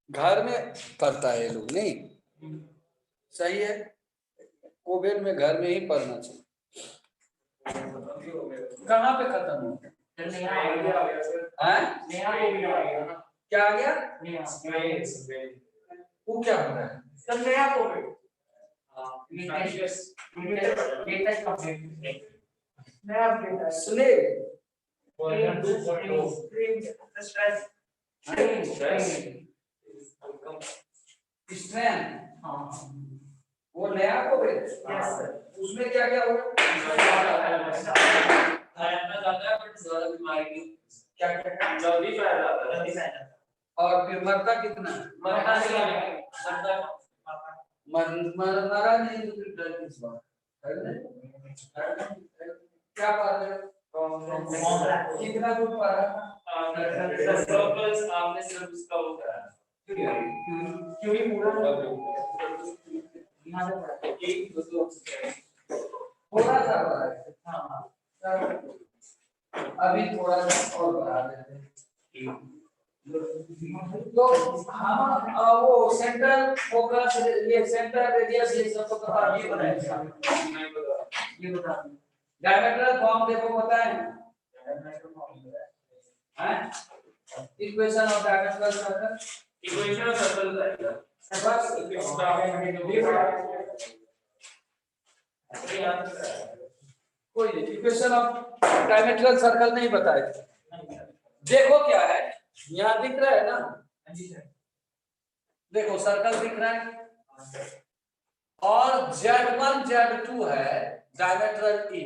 घर में पढ़ता है ये लोग नहीं सही है। कोविड में घर में ही पढ़ना चाहिए। कहाँ पे खत्म हो गया? क्या आ गया? वो क्या हो रहा है? नया कोविड वो नया कोविड उसमें क्या क्या होगा? क्या क्या जल्दी फैल जाता है और फिर मरता कितना? मरता नहीं तो फिर डर किस बात? क्या पढ़ रहे हो? कितना दूर पढ़ा? आपने सिर्फ उसका वो करा क्यों ही पूरा थोड़ा सा बढ़ा है। हाँ अभी थोड़ा सा और बढ़ा देते हैं। तो हम वो सेंट्रल फोकस ये सेंट्रल रेडियस ये सब तो ये बनाएंगे। ये बता डायमीटर फॉर्म देखो पता है हैं? Equation of diameter circle equation of circle का बस कोई इक्वेशन ऑफ डायमीटर सर्कल नहीं बताए। देखो क्या है यहाँ दिख रहा है ना? देखो सर्कल दिख रहा है और Z1 Z2 है डायमीटर ई।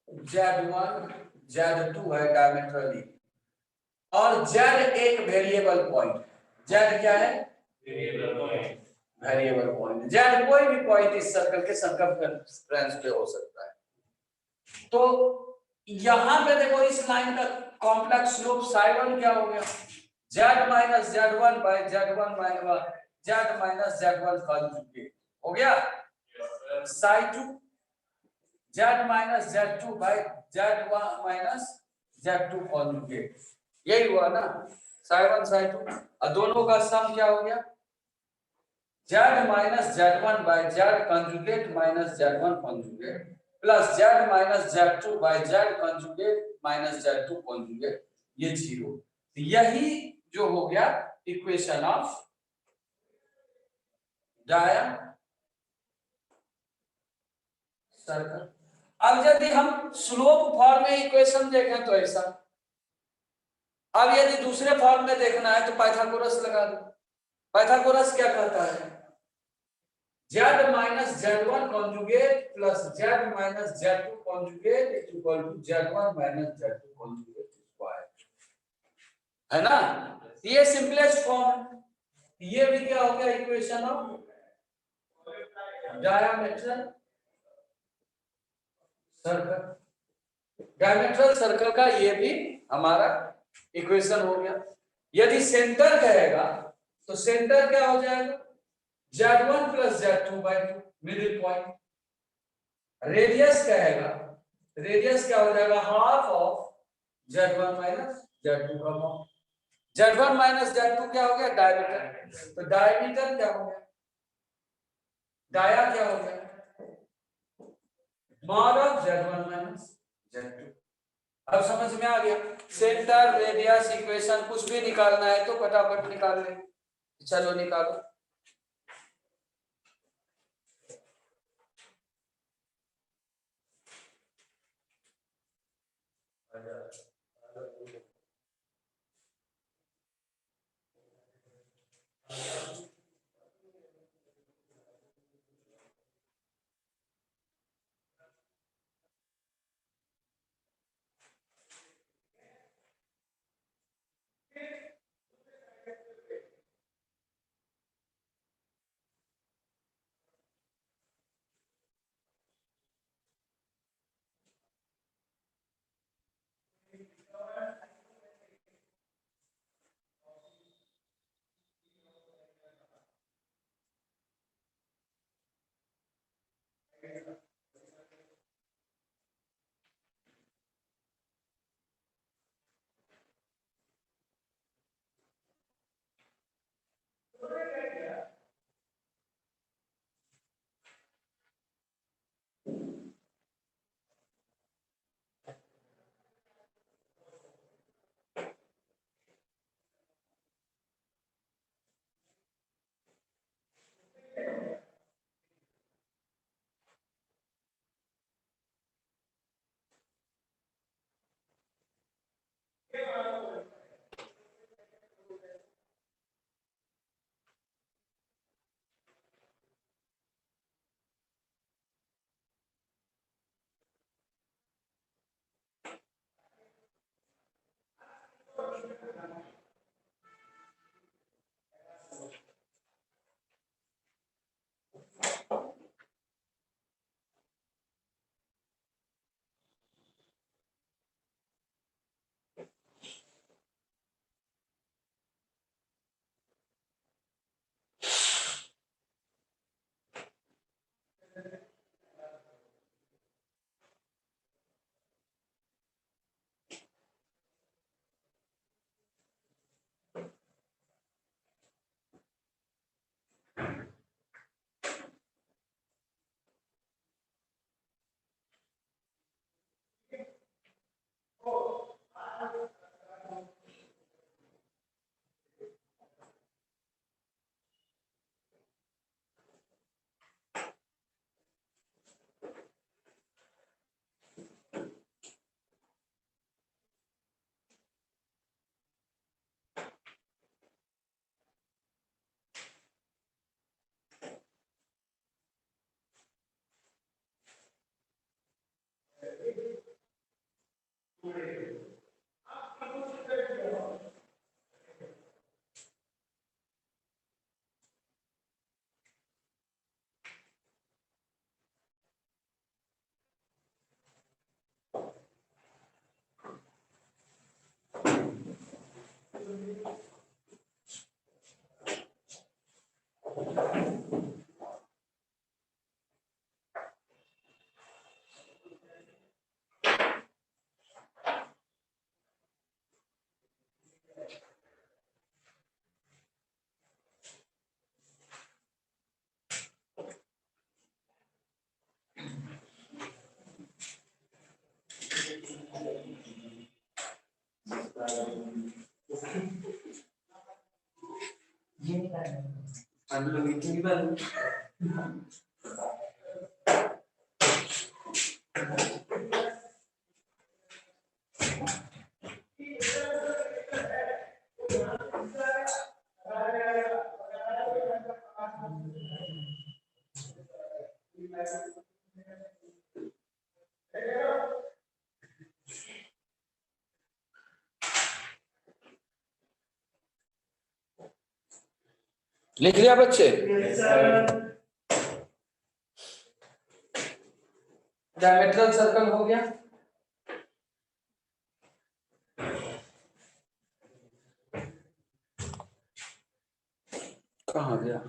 Z1 Z2 है डायमीटर ई और Z एक वेरिएबल पॉइंट। Z क्या है? Variable point. Z कोई भी पॉइंट इस सर्कल के सर्कमफ्रेंस पे हो सकता है। तो यहां पे देखो इस लाइन का कॉम्प्लेक्स स्लोप psi1 क्या हो गया? Z minus Z1 by Z1 minus Z minus Z1 conjugate हो गया। psi2 Z minus Z2 by Z1 minus Z2 conjugate यही हुआ ना psi1 psi2 और दोनों का सम क्या हो गया? Z minus Z1 by Z conjugate minus Z1 conjugate plus Z minus Z2 by Z conjugate minus Z2 conjugate ये 0। यही जो हो गया इक्वेशन ऑफ डायमीटर सर्कल। अब यदि हम स्लोप फॉर्म में इक्वेशन देखें तो ऐसा। अब यदि दूसरे फॉर्म में देखना है तो पाइथागोरस लगा दो। पाइथागोरस क्या कहता है? Z minus Z1 conjugate plus Z minus Z2 conjugate is equal to Z1 minus Z2 conjugate square है ना? ये सिंपलेस्ट फॉर्म है। ये भी क्या हो गया equation of diameter circle. Diametral circle का ये भी हमारा इक्वेशन हो गया। यदि सेंटर कहेगा तो सेंटर क्या हो जाएगा? Z1 plus Z2 by 2 middle point. Radius कहेगा रेडियस क्या हो जाएगा? Half of Z1 minus Z2 का फॉर्म। Z1 माइनस Z2 क्या हो गया? डायमीटर। तो डायमीटर क्या हो गया? डाया क्या हो गया? Mod of Z1 minus Z2। अब समझ में आ गया? सेंटर रेडियस इक्वेशन कुछ भी निकालना है तो फटाफट निकाल ले। चलो निकालो। लिख लिया बच्चे? डायमेट्रल सर्कल हो गया। कहाँ गया?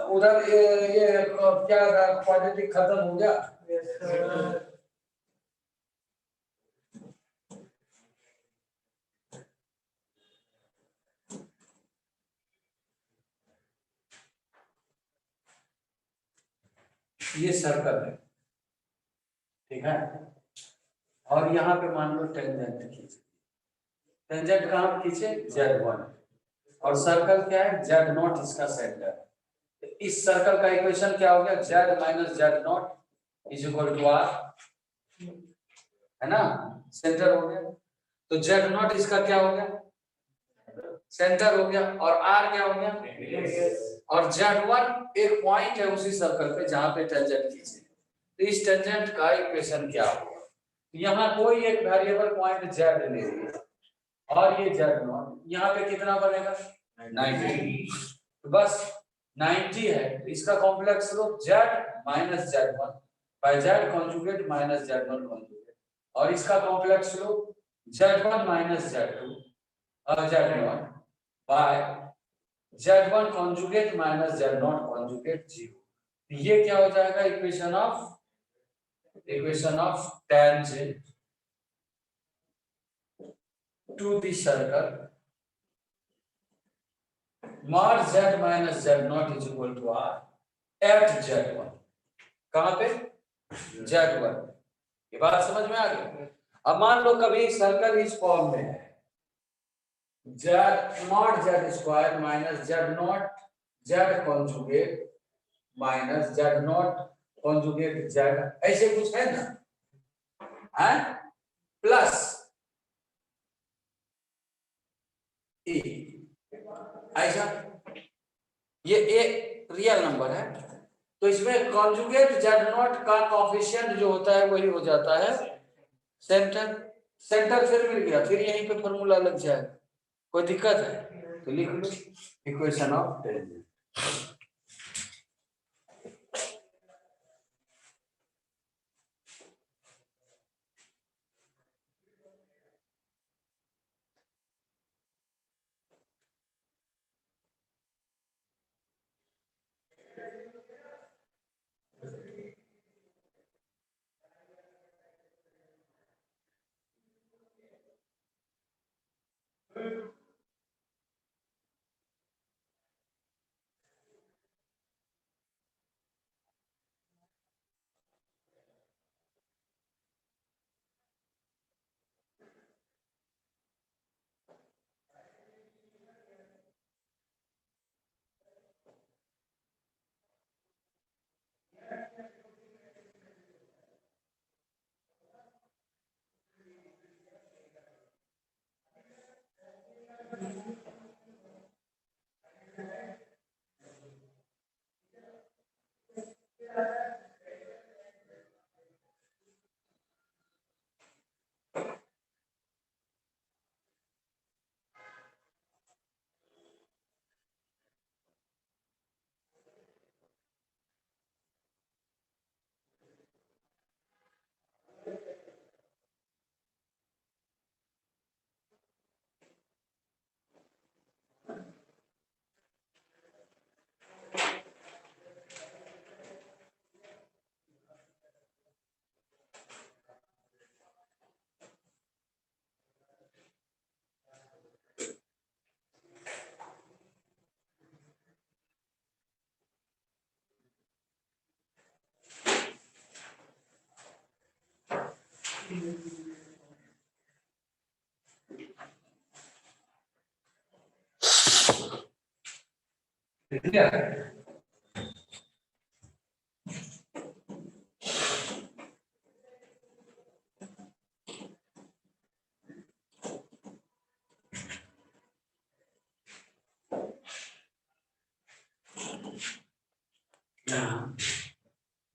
उधर ये क्या क्वाड्रेटिक खत्म हो गया। ये सर्कल है, ठीक है। और यहाँ पे मान लो टेंजेंट खींचे। टेंजेंट कहाँ खींचे? Z1। और सर्कल क्या है? Z0 इसका सेंटर। इस सर्कल का इक्वेशन क्या हो गया? Z minus Z0 is equal to R, है ना। सेंटर हो गया। तो Z0 इसका क्या हो गया? सेंटर हो गया। और R क्या हो गया? और Z1 एक पॉइंट है उसी सर्कल पे जहां पे टेंजेंट खींचे। तो इस टेंजेंट का इक्वेशन क्या होगा? यहाँ कोई एक वेरिएबल पॉइंट Z ले लिया और ये Z0, यहाँ पे कितना बनेगा? 90। तो बस 90 है। इसका कॉम्प्लेक्स रूप Z minus Z1 by Z conjugate minus Z1 conjugate, और इसका कॉम्प्लेक्स रूप Z1 माइनस Z2 और Z0 bye Z1 conjugate minus Z0 conjugate 0। ये क्या हो जाएगा? Equation of tangent to the circle mod Z minus Z0 is equal to R at Z1। कहां पे? Z1। ये बात समझ में आ गई? अब मान लो कभी सर्कल इस फॉर्म में है, Z mod Z square minus Z0 Z conjugate minus Z0 conjugate Z, ऐसे कुछ है ना, है प्लस E, ऐसा। ये एक रियल नंबर है, तो इसमें कॉन्जुगेट Z0 का कोएफिशिएंट जो होता है वही हो जाता है सेंटर। सेंटर फिर मिल गया, फिर यहीं पे फॉर्मूला लग जाएगा। कोई दिक्कत है तो लिख लो इक्वेशन ऑफ टेंजेंट।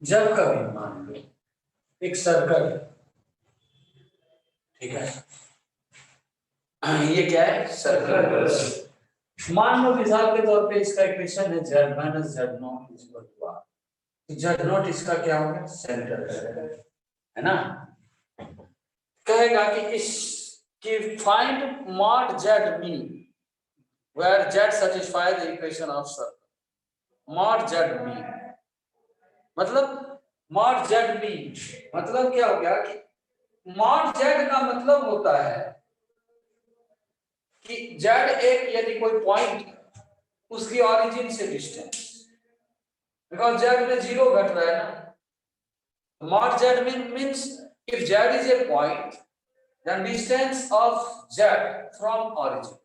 जब कभी मान लो एक सर्कल, ठीक है, ये क्या है, सर्कल। मान लो मिसाल के तौर पे इसका इक्वेशन है z minus z naught equal to r। z naught इसका क्या होगा, सेंटर है ना। कहेगा कि इस कि find mod z mean where z satisfy the equation of circle. Mod z mean मतलब मॉड z मीन मतलब क्या हो गया कि मॉड z का मतलब होता है कि z एक यदि कोई पॉइंट उसकी ऑरिजिन से डिस्टेंस, बिकॉज z में जीरो घट रहा है ना। Mod z means if z is a point then distance of z from origin.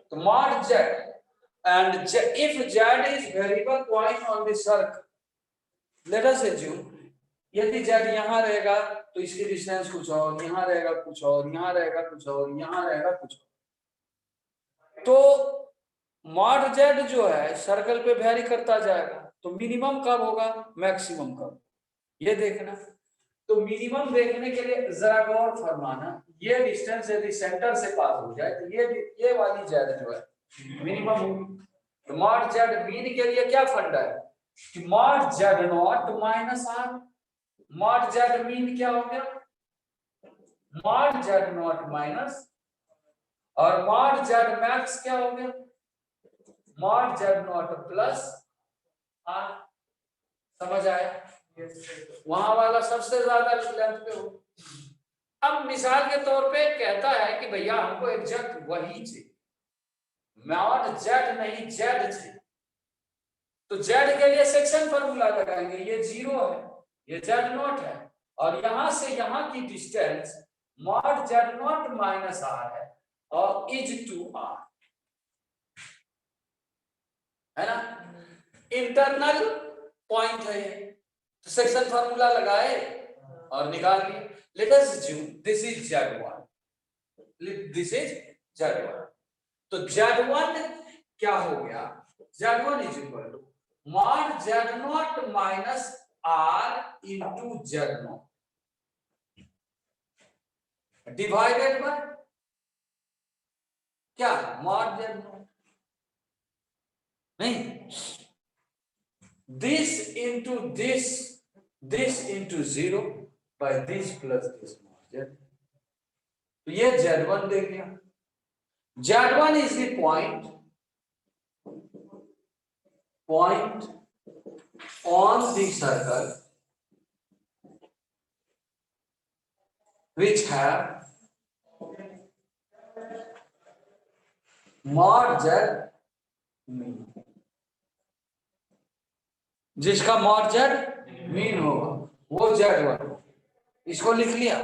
So mod z and z, if z is variable point on the circle, let us assume यदि z यहाँ रहेगा तो इसकी distance कुछ और, यहाँ रहेगा कुछ और, यहाँ रहेगा कुछ और, यहाँ रहेगा कुछ और, तो mod z जो है सर्कल पे वेरी करता जाएगा। तो मिनिमम कब होगा, मैक्सिमम कब, ये देखना। तो मिनिमम देखने के लिए जरा गौर फरमाना, ये डिस्टेंस यदि सेंटर से पास हो जाए तो ये वाली जेड जो है मिनिमम होगी। तो मॉड जेड मीन के लिए क्या फंडा है कि mod z naught minus r. Mod z mean क्या हो गया, मॉड जेड नॉट माइनस, और मॉड जेड मैक्स क्या हो गया, mod z naught plus r. समझ आया, वहां वाला सबसे ज्यादा लेंथ पे हो। अब मिसाल के तौर पे कहता है कि भैया हमको एग्जैक्ट वही चाहिए, मॉड जेड नहीं जेड चाहिए। तो जेड के लिए सेक्शन फार्मूला लगाएंगे, ये जीरो है, ये जेड नॉट है, और यहां से यहां की distance mod z naught minus r है और इज टू आर, है ना। इंटरनल पॉइंट है ये, तो सेक्शन फार्मूला लगाए और निकाल लिए। Let us assume this is z1, this is z1। तो z1 क्या हो गया, z1 is equal to mod z naught minus r into z naught divided by क्या, मॉड z नॉट नहीं, this into this into zero by this plus this mod z। तो ये z1 दे दिया। z1 is the point on the circle which have mod z mean, जिसका mod z mean होगा वो z1। इसको लिख लिया।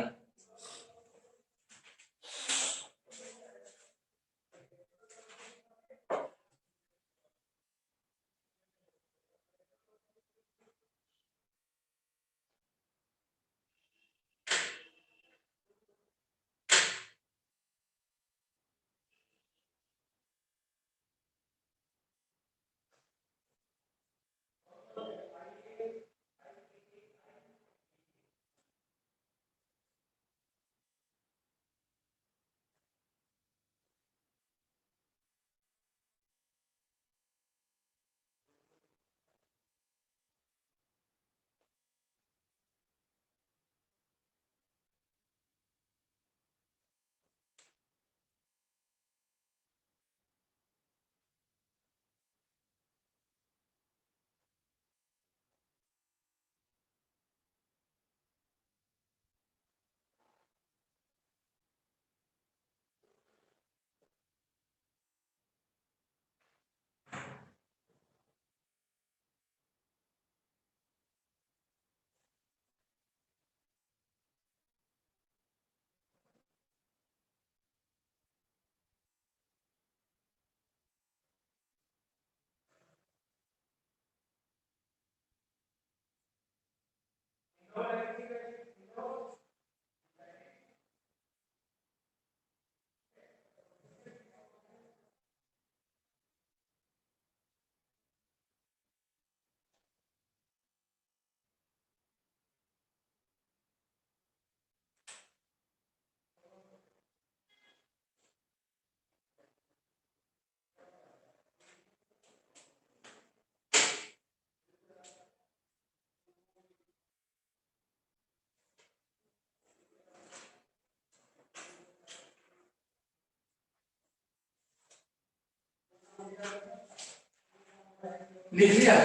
लिख लिया।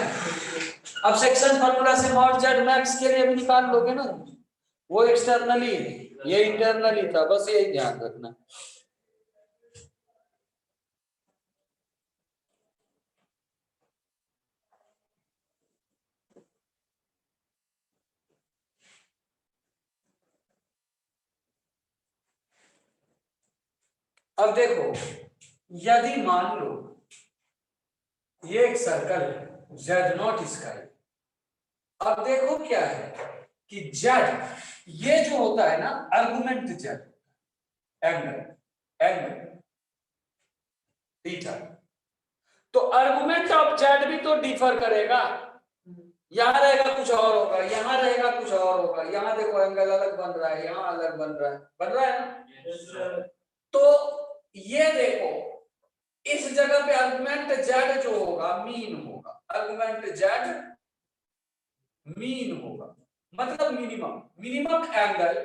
अब सेक्शन फॉर्मूला से मॉड जेड मैक्स के लिए भी निकाल लोगे ना, वो एक्सटर्नली ये इंटरनली था, बस यही ध्यान रखना। अब देखो, यदि मान लो ये एक सर्कल है जेड नॉट स्काई, अब देखो क्या है कि जेड ये जो होता है ना argument Z, angle angle theta, तो आर्गुमेंट ऑफ जेड भी तो डिफर करेगा। यहाँ रहेगा कुछ और होगा, यहाँ रहेगा कुछ और होगा, यहाँ देखो एंगल अलग बन रहा है, यहाँ अलग बन रहा है ना। तो ये देखो इस जगह पे आर्गुमेंट जेड जो होगा मीन होगा, आर्गुमेंट जेड मीन होगा, मतलब minimum angle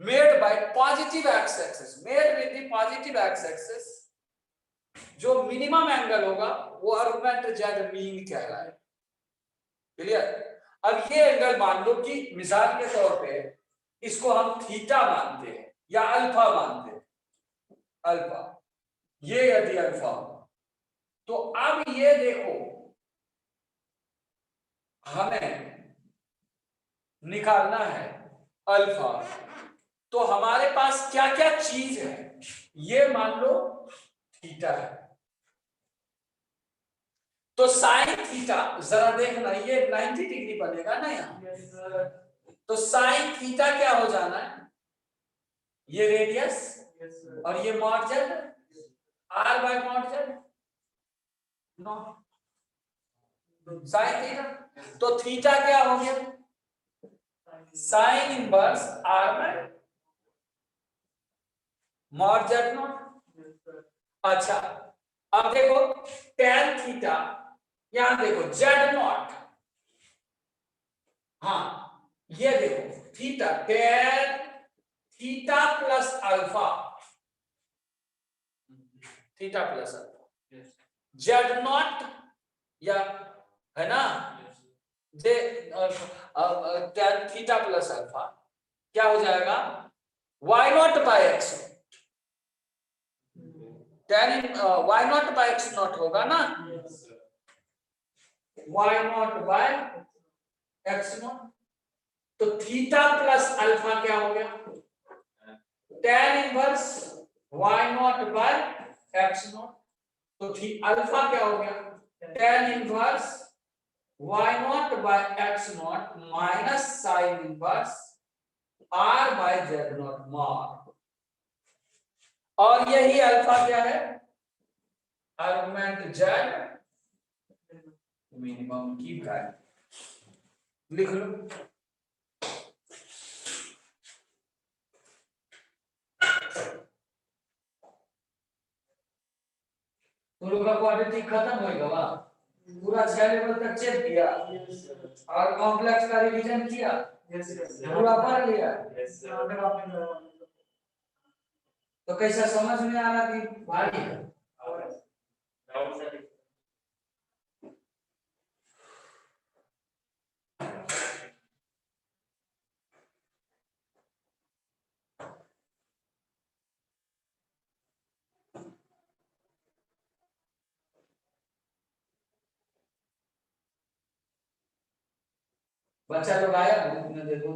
made by positive x axis, made with the positive x axis, जो मिनिमम एंगल होगा वो आर्गुमेंट जेड मीन कहलाएगा। क्लियर? अब ये एंगल मान लो कि मिसाल के तौर पे इसको हम थीटा मानते हैं या अल्फा मानते हैं, अल्फा, ये यदि अल्फा हो, तो अब ये देखो हमें निकालना है अल्फा, तो हमारे पास क्या क्या चीज है, ये मान लो थीटा है, तो साइन थीटा जरा देखना ये 90 डिग्री बनेगा ना यहाँ, तो साइन थीटा क्या हो जाना है, ये रेडियस और ये mod z, r by mod z, no sine theta, तो थीटा क्या हो गया, sine inverse r by mod z naught. अच्छा अब देखो tan थीटा, यहां देखो जेड नॉट, हाँ ये देखो theta, tan theta plus alpha, theta plus alpha, z naught या है ना, z tan theta plus alpha क्या हो जाएगा, y naught by x, tan y naught by x naught होगा ना, y naught by x naught, तो थीटा प्लस अल्फा क्या हो गया, tan inverse y naught by x naught, तो अल्फा क्या हो गया, tan inverse y naught by x naught minus sine inverse r by z naught mod, और यही अल्फा क्या है, आर्गुमेंट z मिनिमम की वैल्यू, लिख लो। तुम लोग का क्वाड्रेटिक खत्म होएगा बा, पूरा 6 लेवल तक चेक किया और कॉम्प्लेक्स का रिवीजन किया, पूरा पढ़ लिया, तो कैसा समझ में आ रहा कि भारी है, बच्चा लोग आया ग्रुप में देखो,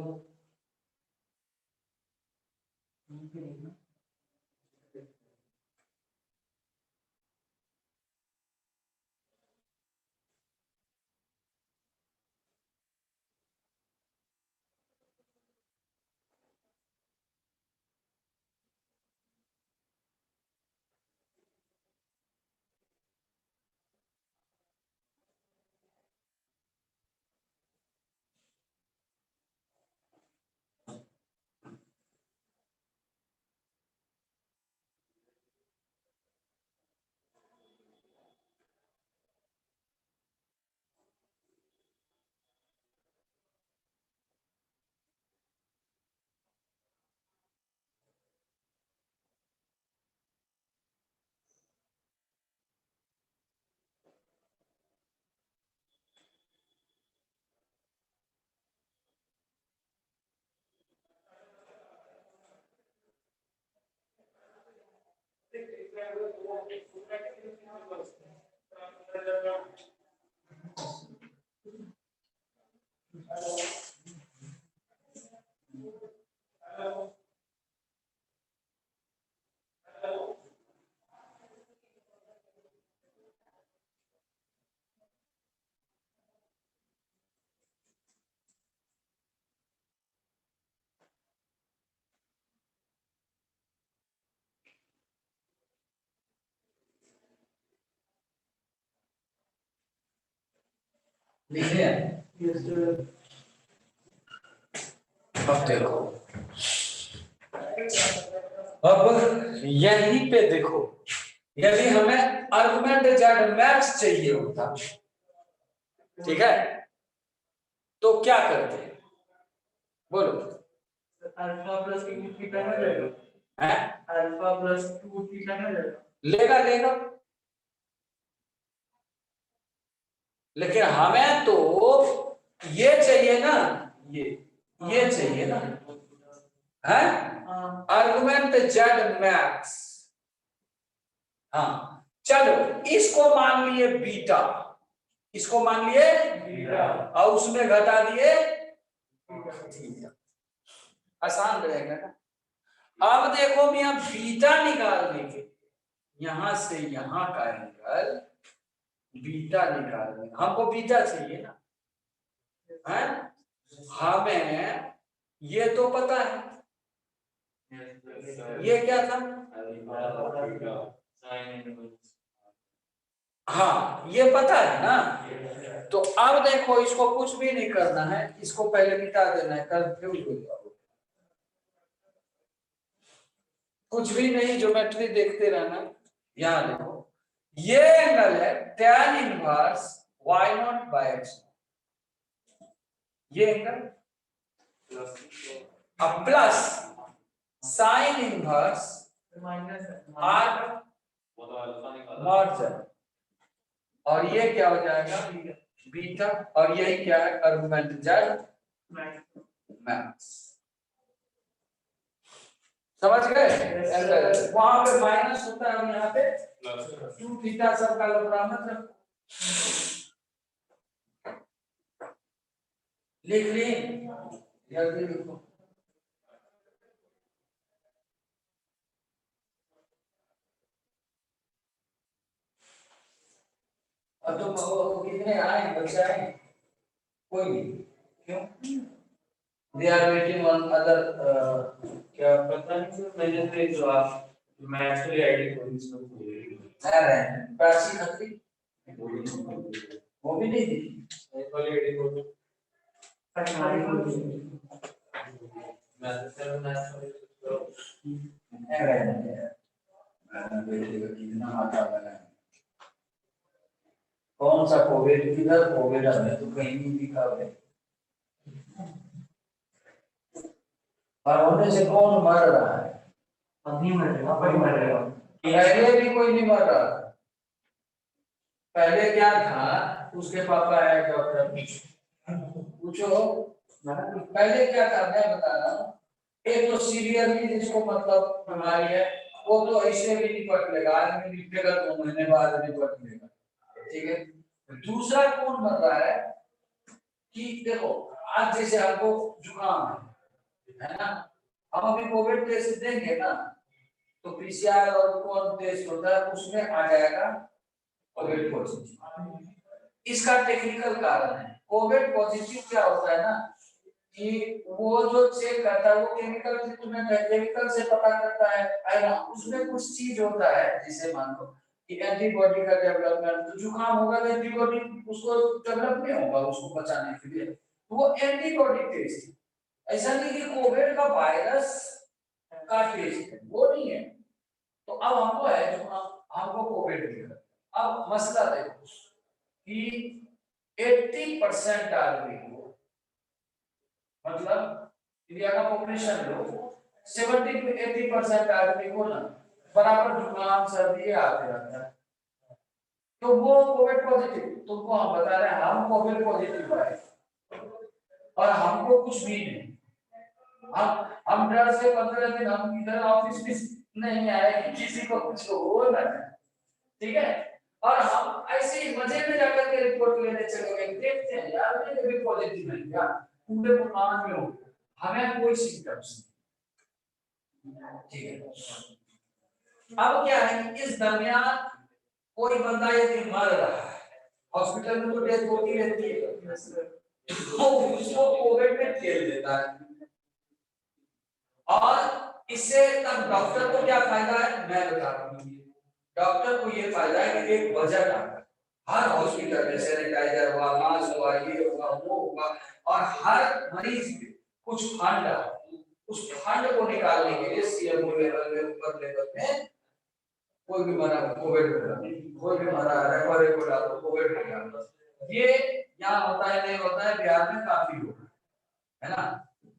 लिख लिया? अब देखो, अब यहीं पे देखो, यदि हमें आर्गुमेंट जेड मैक्स चाहिए होता, ठीक है, तो क्या करते हैं बोलो? अल्फा प्लस 2 थीटा ना लेगा, है अल्फा प्लस 2 थीटा ना लेगा लेगा, लेकिन हमें तो ये चाहिए ना, ये चाहिए ना, है आर्गुमेंट जेड मैक्स। हाँ चलो, इसको मान लिए बीटा, इसको मान लिए बीटा और उसमें घटा दिए थीटा, आसान रहेगा ना। अब देखो मियां, बीटा निकालने के, यहां से यहां का एंगल बीटा निकालने, हमको बीटा चाहिए ना, है हमें ये तो पता है, ये क्या था, हाँ ये पता है ना। तो अब देखो, इसको कुछ भी नहीं करना है, इसको पहले मिटा देना है, कंफ्यूज हो जाओगे, कुछ भी नहीं, ज्योमेट्री देखते रहना। यहां देखो, ये एंगल है tan inverse y0 by x, ये एंगल, अब plus sine inverse minus r mod z, और ये क्या हो जाएगा बीटा, और यही क्या है आर्गुमेंट जेड मैक्स। समझ गए? वहां पे माइनस होता है और यहाँ पे 2 थीटा, सबका लफड़ा मत रखो, लिख ली, जल्दी लिखो। अब तो कितने आए बच्चे आए? कोई नहीं, क्यों? They are waiting on other, क्या पता नहीं सर, मैंने तो एक जो आप मैथ्स वाली आईडी खोली इसमें आ रहे हैं प्राची खत्री, वो भी नहीं दी एक वाली आईडी खोली हमारी खोली मैथ्स से मैथ्स वाली आ रहे हैं, बेटे का कितना आता बना है, कौन सा कोविड किधर, कोविड है तो कहीं नहीं दिखा है, और होने से कौन मर रहा है? अभी मरेगा, वही मरेगा, पहले भी कोई नहीं मर रहा था, पहले क्या था, उसके पापा है डॉक्टर, पूछो पहले क्या था, मैं बता रहा हूँ। एक तो सीरियसली जिसको मतलब बीमारी है, वो तो ऐसे भी निपट लेगा, आज भी निपटेगा, 2 महीने बाद निपट लेगा, ठीक है। दूसरा कौन मर रहा है कि देखो, आज जैसे आपको जुकाम है ना, हम अभी कोविड टेस्ट देंगे ना, तो पीसीआर और कौन टेस्ट होता है, उसमें आ जाएगा कोविड पॉजिटिव। इसका टेक्निकल कारण है, कोविड पॉजिटिव क्या होता है ना, कि वो जो चेक करता है वो केमिकल ट्रीटमेंट है, केमिकल से पता करता है ना, उसमें कुछ चीज होता है, जैसे मान लो कि एंटीबॉडी का डेवलपमेंट, तो जुकाम होगा तो एंटीबॉडी उसको डेवलप नहीं होगा उसको बचाने के लिए, तो वो एंटीबॉडी टेस्ट, ऐसा नहीं कि कोविड का वायरस का टेस्ट है, वो नहीं है। तो अब हमको है जो हमको कोविड दिखा, अब मसला देखो कि 80% आदमी को, मतलब इंडिया का पॉपुलेशन लो, 70 to 80% आदमी को ना बराबर जुकाम सर्दी आते रहता है, तो वो कोविड पॉजिटिव, तुमको हम बता रहे हैं हम कोविड पॉजिटिव है और हमको कुछ भी नहीं, हम डर से 15 दिन हम इधर ऑफिस में नहीं आए कि किसी को कुछ हो ना, ठीक है। और हम ऐसे ही मजे में जाकर के रिपोर्ट लेने चले गए, देखते हैं यार ये भी पॉजिटिव है क्या, पूरे मकान में हो, हमें कोई सिम्टम्स नहीं। ठीक है, अब क्या है, इस दरमियान कोई बंदा यदि मर रहा है, हॉस्पिटल में तो डेथ होती रहती है, तो उसको कोविड में खेल देता है। और इससे तब डॉक्टर को क्या फायदा है, मैं बता रहा हूँ। डॉक्टर को ये फायदा है कि एक बजट आता है, हर हॉस्पिटल में सैनिटाइजर हुआ, मास्क हुआ, ये हुआ, वो हुआ, और हर मरीज में कुछ फंड आता है। उस फंड को निकालने के लिए सीएमओ लेवल में, ऊपर लेवल में कोई भी मरा कोविड में, कोई भी मरा रेफर को डालो कोविड में डालो, ये यहाँ होता है नहीं होता है, बिहार में काफी होता है ना,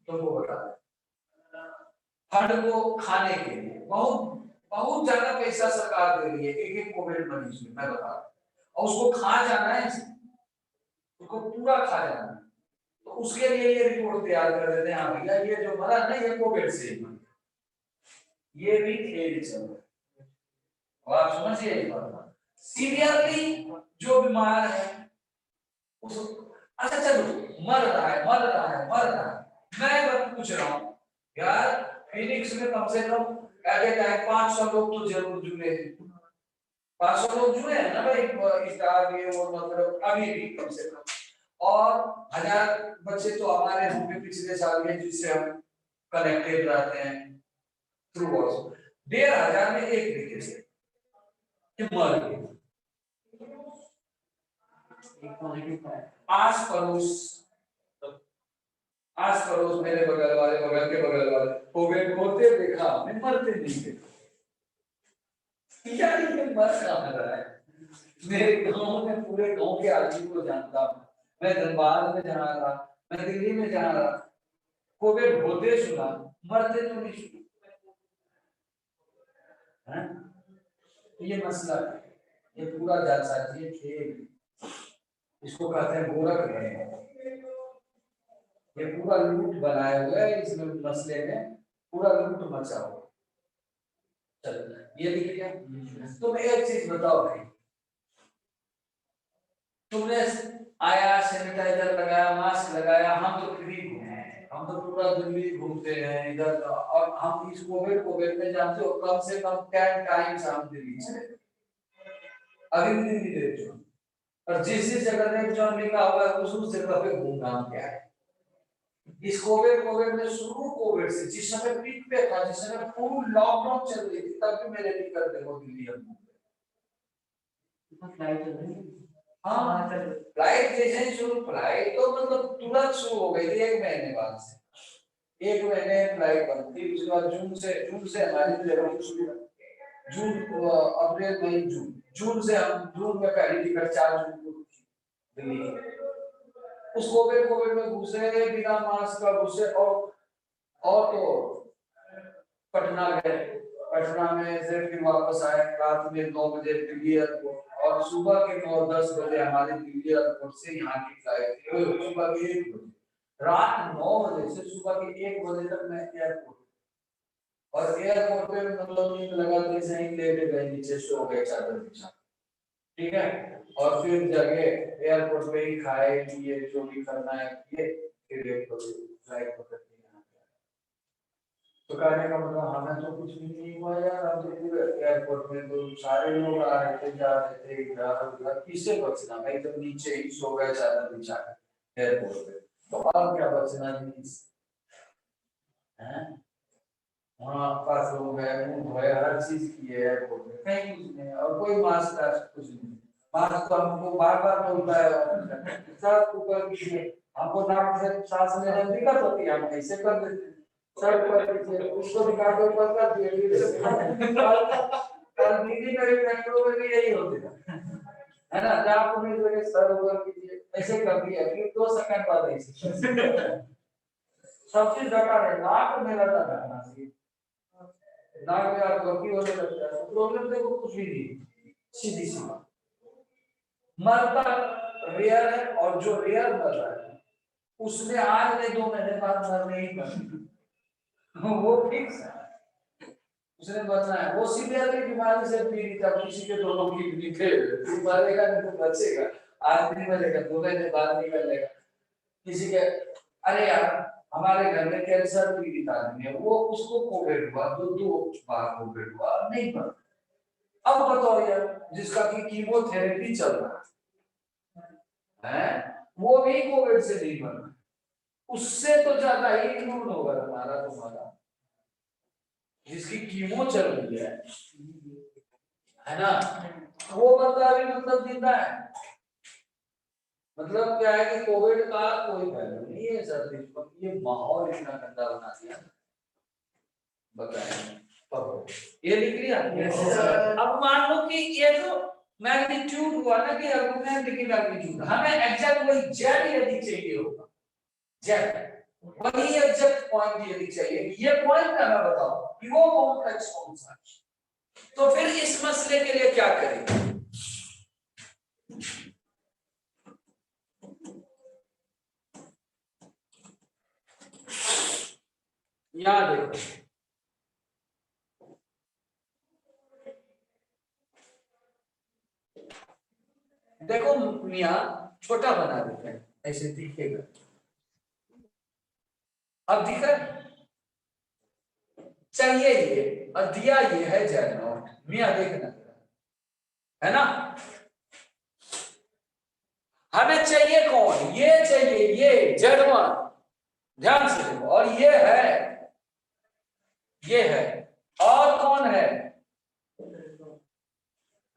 तुमको बता दें। फंड को खाने के लिए बहुत बहुत ज्यादा पैसा सरकार दे रही है एक एक कोविड मरीज में, मैं बता रहा हूँ, और उसको खा जाना है, उसको पूरा खा जाना है, तो उसके लिए ये रिपोर्ट तैयार कर देते हैं, हाँ भैया ये जो मरा ना ये कोविड से ही मरा, ये भी खेल चल रहा है, और आप समझिए ये बात, सीरियसली जो बीमार है उस, अच्छा चलो मर रहा है, मर रहा है, मर रहा है, मैं बस पूछ रहा हूँ यार, फिनिक्स में कम से कम एट ए टाइम 500 लोग तो जरूर जुड़े हैं, 500 लोग जुड़े हैं ना भाई, स्टार ये वो, मतलब अभी भी कम से कम, और 1000 बच्चे तो हमारे होंगे पिछले साल में जिससे हम कनेक्टेड रहते हैं थ्रू व्हाट्सएप, 1500 में एक तरीके से मर गए। आस पड़ोस मेरे बगल वाले, बगल के बगल वाले कोविड होते देखा, मैं मरते नहीं देखा, यार ये मर कहाँ रहा है, मेरे गांव में पूरे गांव के आदमी को जानता हूँ, मैं धनबाद में जहाँ रहा, मैं दिल्ली में जहाँ रहा, कोविड होते सुना, मरते तो नहीं सुना, ये मसला है, ये पूरा जालसाजी खेल, इसको कहते हैं गोरख है, ये पूरा लूट बनाया हुआ है, इसमें मसले में पूरा लूट मचा हुआ। चलो ये लिख लिया, तुम एक चीज बताओ भाई, तुमने आया सैनिटाइजर लगाया, मास्क लगाया, हम तो फ्री घूमे, हम तो पूरा दिल्ली घूमते हैं इधर, और हम इस कोविड में जानते हो कम से कम 10 टाइम्स हम दिल्ली से अभी भी दिल्ली रेड जोन, और जिस जगह रेड जोन लिखा हुआ है उस जगह पे घूमना क्या है। इस कोविड में शुरू कोविड से जिस समय पीक पे था, जिस समय फुल लॉकडाउन चल रही थी, तब भी मेरे लिए कर देखो दिल्ली हम हाँ फ्लाइट जैसे ही शुरू, फ्लाइट तो मतलब तुरंत शुरू हो गई थी 1 महीने बाद से, 1 महीने फ्लाइट बंद थी, उसके बाद जून से हमारी ट्रेवलिंग शुरू, जून अप्रैल मई जून से हम जून में पहली टिकट 4 जून को दिल्ली, उस कोविड में घुसे बिना मास्क का घुसे, और तो पटना गए, पटना में से फिर वापस आए रात में 9 बजे दिल्ली एयरपोर्ट, और सुबह के 9-10 बजे हमारे दिल्ली एयरपोर्ट से यहाँ की फ्लाइट थी, सुबह के 1 बजे, रात 9 बजे से सुबह के 1 बजे तक मैं एयरपोर्ट, और एयरपोर्ट पे मतलब नींद लगा तो ऐसे ही लेटे गए, नीचे सो गए चादर बिछा, ठीक है, और फिर जगह एयरपोर्ट पे ही खाए पिए जो भी करना है किए, फिर एक फ्लाइट पकड़ के यहाँ पे। तो कहने का मतलब हमें तो कुछ भी नहीं हुआ यार, हम तो पूरे एयरपोर्ट में तो सारे लोग आ रहे थे जा रहे थे इधर उधर, किससे बचना भाई, तो नीचे ही सो गए चादर बिछा के एयरपोर्ट पे, तो अब क्या बचना नहीं है, वहाँ पास लोग है, मुंह धोए, हर चीज की है एयरपोर्ट में, कहीं कुछ नहीं, और कोई मास्क कुछ नहीं, मास्क तो हमको बार बोलता है सर ऊपर कीजिए, हमको नाक से सांस लेने में दिक्कत होती है, हम ऐसे कर देते हैं, सर ऊपर कीजिए, उसको निकाल के ऊपर कर दिए, कल दीदी का मेट्रो में भी यही होता है ना, जब आपको मिल रहे सर ऊपर कीजिए, ऐसे कर दिया, फिर 2 सेकंड बाद ऐसे सब चीज डटा है, नाक मेरा डटा है, नाक में आप गलती होने लगता है, प्रॉब्लम देखो कुछ भी नहीं, सीधी सी मरता रेयर है, और जो रेयर मर रहा है उसने आज नहीं 2 महीने बाद मरने ही कर वो फिक्स है, उसने बताया वो सीवियर की बीमारी से पीड़ित है, किसी के दोनों की लिखे मरेगा नहीं तो बचेगा, आज नहीं मरेगा 2 महीने बाद निकलेगा। किसी के अरे यार हमारे घर में कैंसर पीड़ित आदमी है, वो उसको कोविड हुआ, 2 बार कोविड हुआ, नहीं मरा। अब बताओ यार जिसका की कीमोथेरेपी चल रहा है वो भी कोविड से नहीं मरा, उससे तो ज्यादा ही इम्यून होगा हमारा तुम्हारा, जिसकी कीमो चल रही है ना, वो बंदा भी मतलब जिंदा है। मतलब क्या है कि कोविड का कोई वैल्यू नहीं है सर, ये माहौल इतना गंदा बना दिया। बताएं ये लिख लिया। अब मान लो कि ये तो मैग्नीट्यूड हुआ ना कि आर्गुमेंट की मैग्नीट्यूड, हमें एग्जैक्ट वही जेड यदि चाहिए होगा, जेड वही एग्जैक्ट पॉइंट यदि चाहिए, ये पॉइंट हमें बताओ कि वो कॉम्प्लेक्स कौन सा है। तो फिर इस मसले के लिए क्या करेंगे, याद देखो देखो मियां छोटा बना देते हैं ऐसे दिखेगा, अब दिखा चाहिए ये और दिया ये है जेड नॉट, मियां देखना है ना, हमें चाहिए कौन, ये चाहिए ये जेड वन, ध्यान से देखो, और ये है और कौन है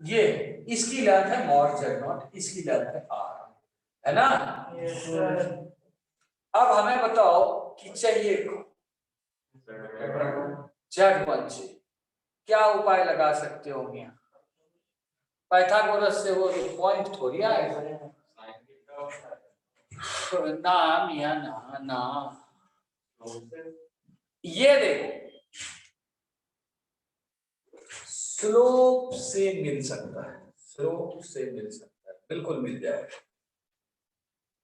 ये, इसकी लेंथ है मॉड जेड नॉट, इसकी लेंथ है आर, है ना। अब हमें बताओ कि चाहिए जेड वन से क्या उपाय लगा सकते हो मियां, पाइथागोरस से वो पॉइंट थोड़ी आएगा ना मियां, ना ना, ये देखो स्लोप से मिल सकता है, स्लोप से मिल सकता है, बिल्कुल मिल जाएगा,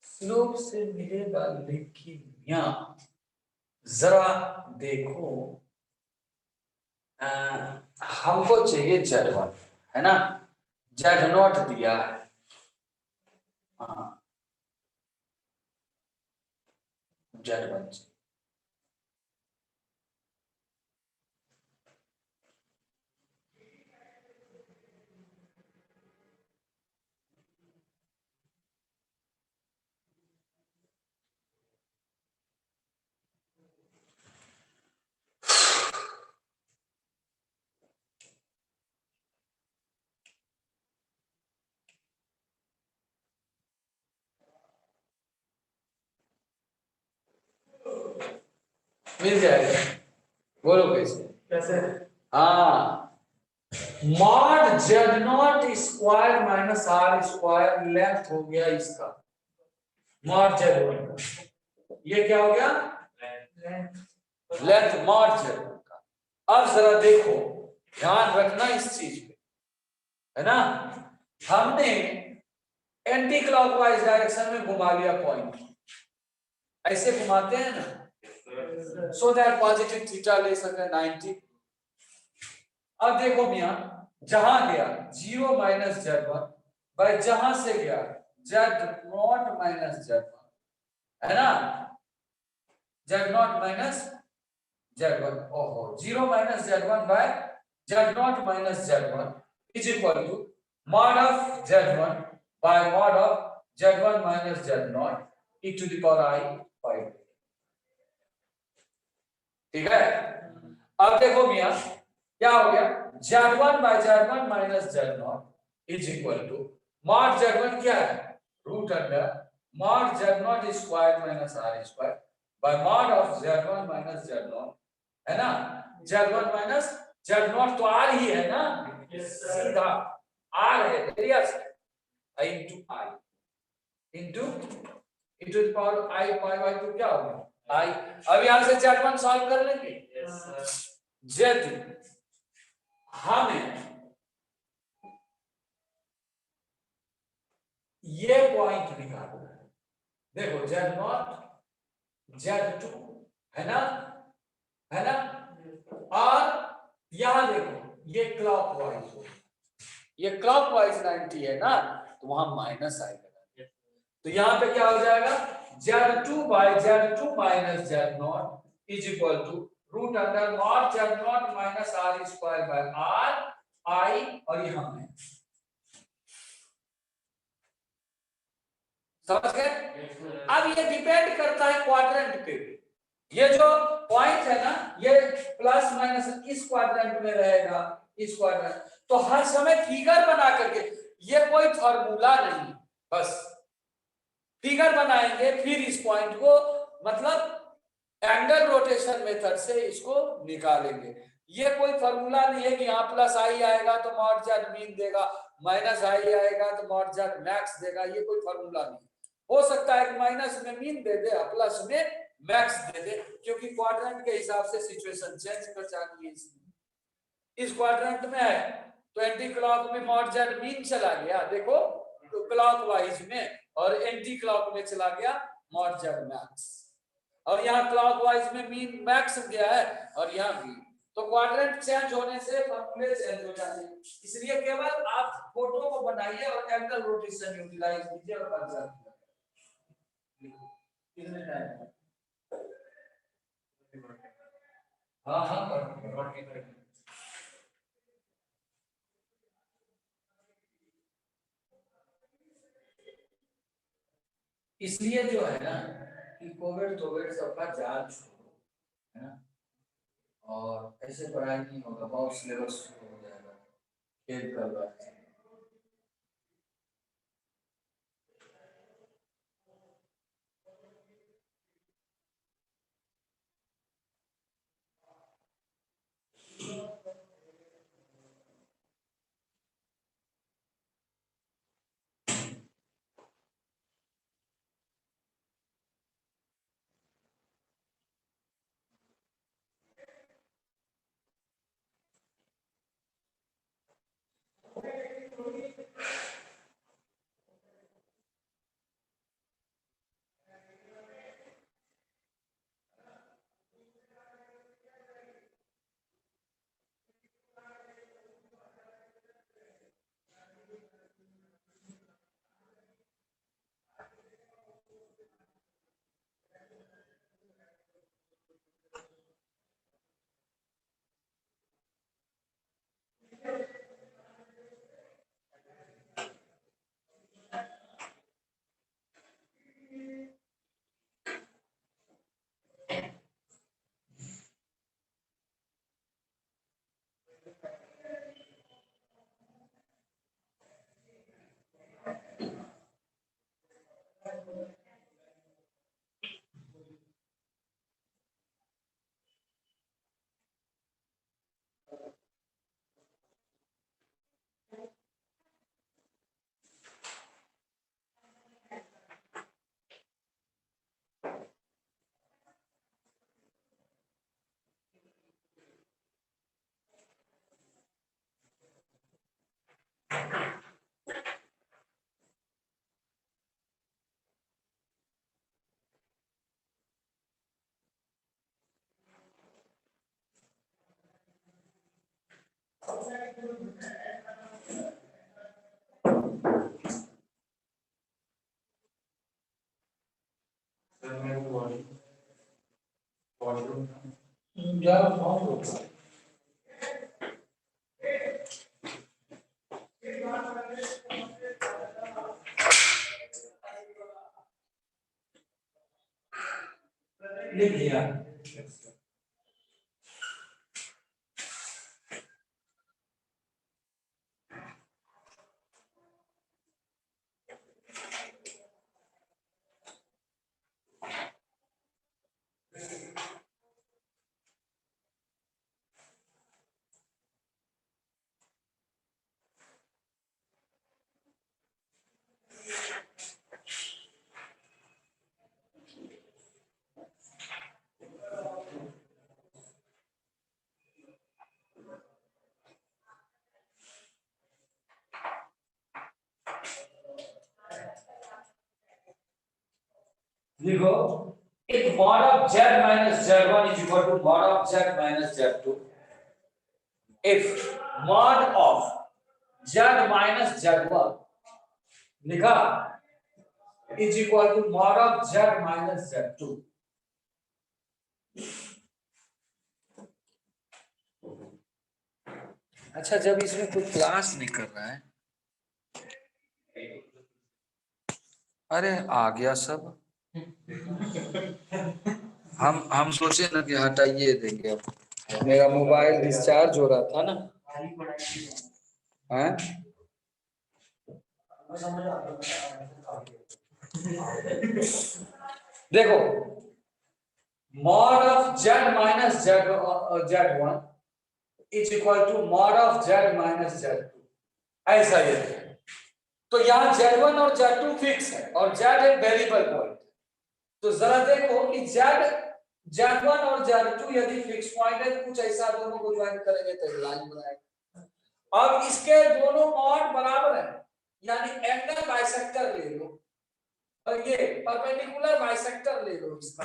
स्लोप से मिलेगा, लेकिन यहाँ जरा देखो हमको चाहिए जेड वन, है ना, जेड नॉट दिया है, हाँ जेड वन मिल जाएगा, बोलो कैसे कैसे, हाँ mod z naught square minus r square length हो गया इसका, मॉड जेड वन, ये क्या हो गया लेंथ मॉड जेड वन का। अब जरा देखो ध्यान रखना इस चीज पे, है ना, हमने एंटी क्लॉकवाइज डायरेक्शन में घुमा लिया पॉइंट, ऐसे घुमाते हैं ना, सो दैट पॉजिटिव थीटा ले सके 90। अब देखो मियां जहां गया 0 माइनस जेड वन बाय जहां से गया z naught minus z one, है ना, z naught minus z one, ओहो 0 minus z one by z naught minus z one is equal to mod of z1 by mod of z1 minus z0 e to the power I 5। ठीक है, अब देखो मियां क्या हो गया z1 by z1 minus z0 is equal to mod z1 क्या है root under mod z0 square minus r square by mod of z1 minus z0, है ना, z1 minus z0 तो r ही है ना, सीधा r है, एरिया से I into I into into the power I pi by 2 क्या हो गया I। अब यहां से z1 सॉल्व कर लेंगे, यदि हमें ये पॉइंट निकालना है, देखो z0 z2 है ना, और यहां ये क्लॉकवाइज हो, ये क्लॉकवाइज 90 है ना, तो वहां माइनस आएगा। तो यहाँ पे क्या हो जाएगा, Z2 by Z2 minus Z0 is equal to root under mod Z0 minus R square by R I, और यहाँ में समझ गए। अब ये डिपेंड करता है क्वाड्रेंट पे, ये जो पॉइंट है ना, ये प्लस माइनस इस क्वाड्रेंट में रहेगा, इस क्वाड्रेंट, तो हर समय फिगर बना करके, ये कोई फॉर्मूला नहीं, बस फिगर बनाएंगे, फिर इस पॉइंट को मतलब एंगल रोटेशन मेथड से इसको निकालेंगे। ये कोई फॉर्मूला नहीं है कि यहाँ प्लस आई आएगा तो मॉड जेड मीन देगा, माइनस आई आएगा तो मॉड जेड मैक्स देगा, ये कोई फॉर्मूला नहीं। हो सकता है कि माइनस में मीन दे दे, प्लस में मैक्स दे दे, क्योंकि क्वाड्रेंट के हिसाब से सिचुएशन चेंज कर जाती है। इस क्वाड्रेंट में है तो एंटी क्लॉक में मॉड जेड मीन चला गया, देखो तो क्लॉकवाइज में, और एंटी क्लॉक में चला गया मॉड जेड मैक्स, और यहाँ क्लॉकवाइज में मीन मैक्स गया है, और यहाँ मीन। तो क्वाड्रेंट चेंज होने से फॉर्मूले चेंज हो जाते हैं, इसलिए केवल आप फोटो को बनाइए और एंगल रोटेशन यूटिलाइज कीजिए और बन जाती है। कितने टाइम? हाँ हाँ, इसलिए जो है ना कि कोविड सबका जांच छोड़ो, है ना, और ऐसे पढ़ाई नहीं होगा, बहुत सिलेबस शुरू हो जाएगा, खेल कर बात। लिख दिया। लिखो एक mod of z minus z1 is equal to mod of z minus z2, if mod of z minus z1 लिखा is equal to mod of z minus z2. अच्छा, जब इसमें कोई क्लास नहीं कर रहा है, अरे आ गया सब। हम सोचे ना कि हटाइए देंगे, अब मेरा मोबाइल डिस्चार्ज हो रहा था ना। हैं? देखो, mod of z minus z1 is equal to mod of z minus z2, ऐसा ये है। तो यहाँ z1 और z2 फिक्स है और z एक वेरिएबल पॉइंट। तो जरा देखो कि z1 और z2 यदि फिक्स पॉइंट है तो कुछ ऐसा दोनों को ज्वाइन करेंगे तो लाइन बनाएगा। अब इसके दोनों मॉड बराबर है, यानी एंगल बाइसेक्टर ले लो और ये परपेंडिकुलर बाइसेक्टर ले लो इसका,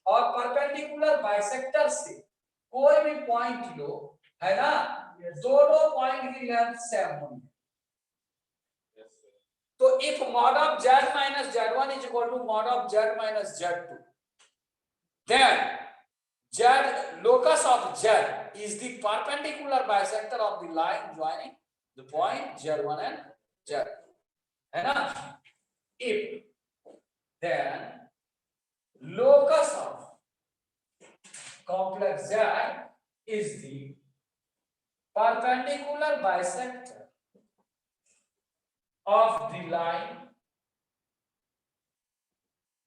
और परपेंडिकुलर बाइसेक्टर से कोई भी पॉइंट लो, है ना, दोनों पॉइंट की लेंथ सेम होनी। तो if mod of z minus z1 is equal to mod of z minus z2, then z locus of z is the perpendicular bisector of the line joining the point z1 and z2, है ना। If then locus of complex z is the perpendicular bisector of the line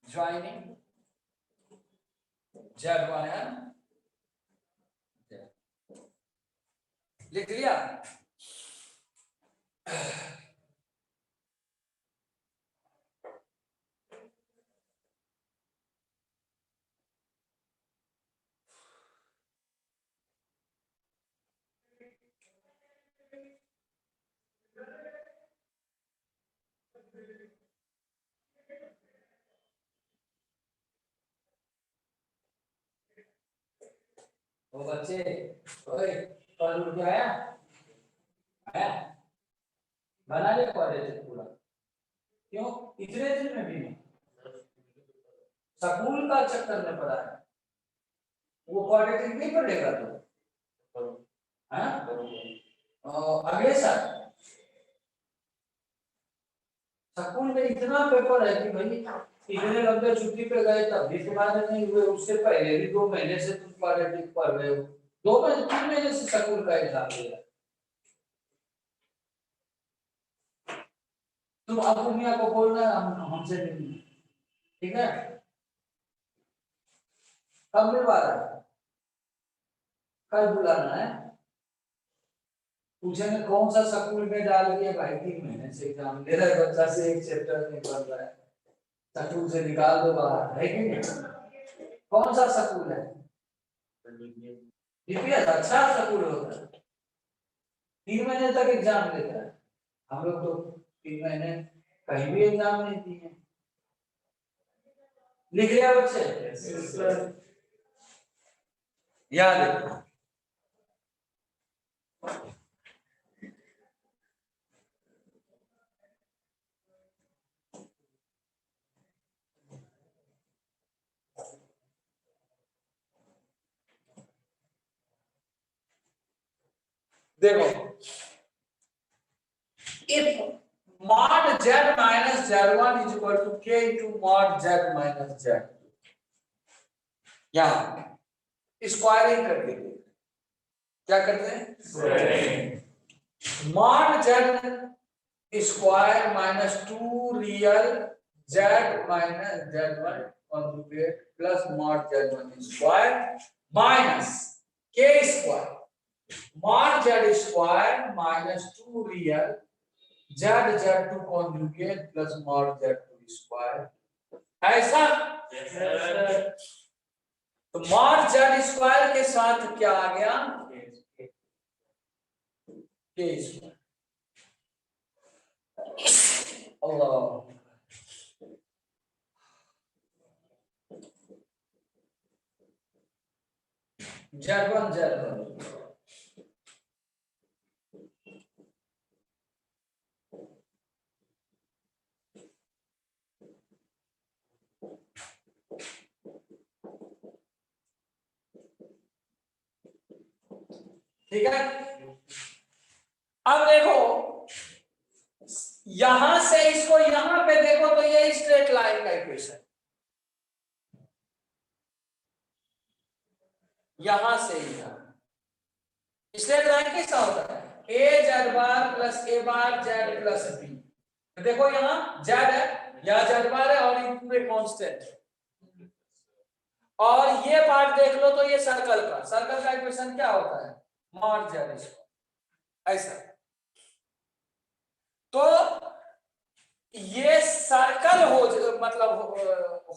joining z1 and z. लिख लिया। वो बच्चे, ओए, कल उठ के आया बना ले कॉलेज पूरा, क्यों इतने दिन में भी नहीं, स्कूल का चक्कर में पड़ा है, वो क्वाड्रेटिक नहीं पढ़ेगा तो, हाँ, अगले साल स्कूल में इतना पेपर है कि भाई इतने लंबे छुट्टी पे गए तब भी तुम्हारे नहीं हुए, उससे पहले भी 2 महीने से तुम क्वाड्रेटिक पढ़ रहे हो, 2 महीने 3 महीने से स्कूल का एग्जाम दिया। तुम अब दुनिया को बोलना हमसे नहीं, ठीक है। कब मिलवा रहा है, कल बुलाना है, पूछेंगे कौन सा स्कूल में डाल दिया भाई, 3 महीने से एग्जाम दे रहा है बच्चा, से एक चैप्टर नहीं पढ़ रहा है, स्कूल से निकाल दो बाहर, है कि नहीं। कौन सा स्कूल है, डीपीएस अच्छा स्कूल होता है, 3 महीने तक एग्जाम देता है, हम लोग तो 3 महीने कहीं भी एग्जाम नहीं दिए। लिख लिया बच्चे, याद रखो। देखो, if mod z minus z1 is equal to k into mod z minus z, यहाँ स्क्वायरिंग करके क्या करते हैं, mod z square minus 2 real z minus z1 conjugate plus mod z1 square minus k square mod z square minus 2 real z2 conjugate plus mod z2 square, ऐसा। तो mod z square के साथ क्या आ गया, k स्क्वायर। अल्लाह, z1 z1 ठीक है। अब देखो यहां से इसको यहां पे देखो तो ये स्ट्रेट लाइन का इक्वेशन, यहां से यहां स्ट्रेट लाइन कैसा होता है, ए जेड बार प्लस ए बार जेड प्लस बी। देखो यहाँ जेड है, यहाँ जेड बार है और ये पूरे कांस्टेंट है। और ये पार्ट देख लो तो ये सर्कल का इक्वेशन क्या होता है, मॉड जेड स्क्वायर, ऐसा। तो ये सर्कल मतलब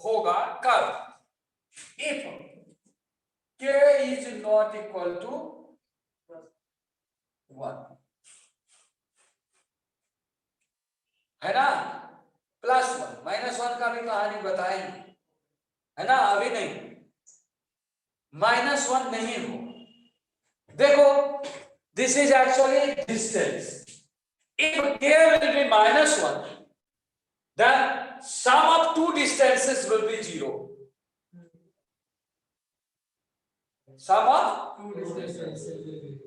होगा कब, if k is not equal to 1, है ना, +1 -1 का भी कहानी बताएंगे, है ना, अभी नहीं, -1 नहीं हो। देखो this is actually distance, if k will be -1 then sum of two distances will be 0, sum of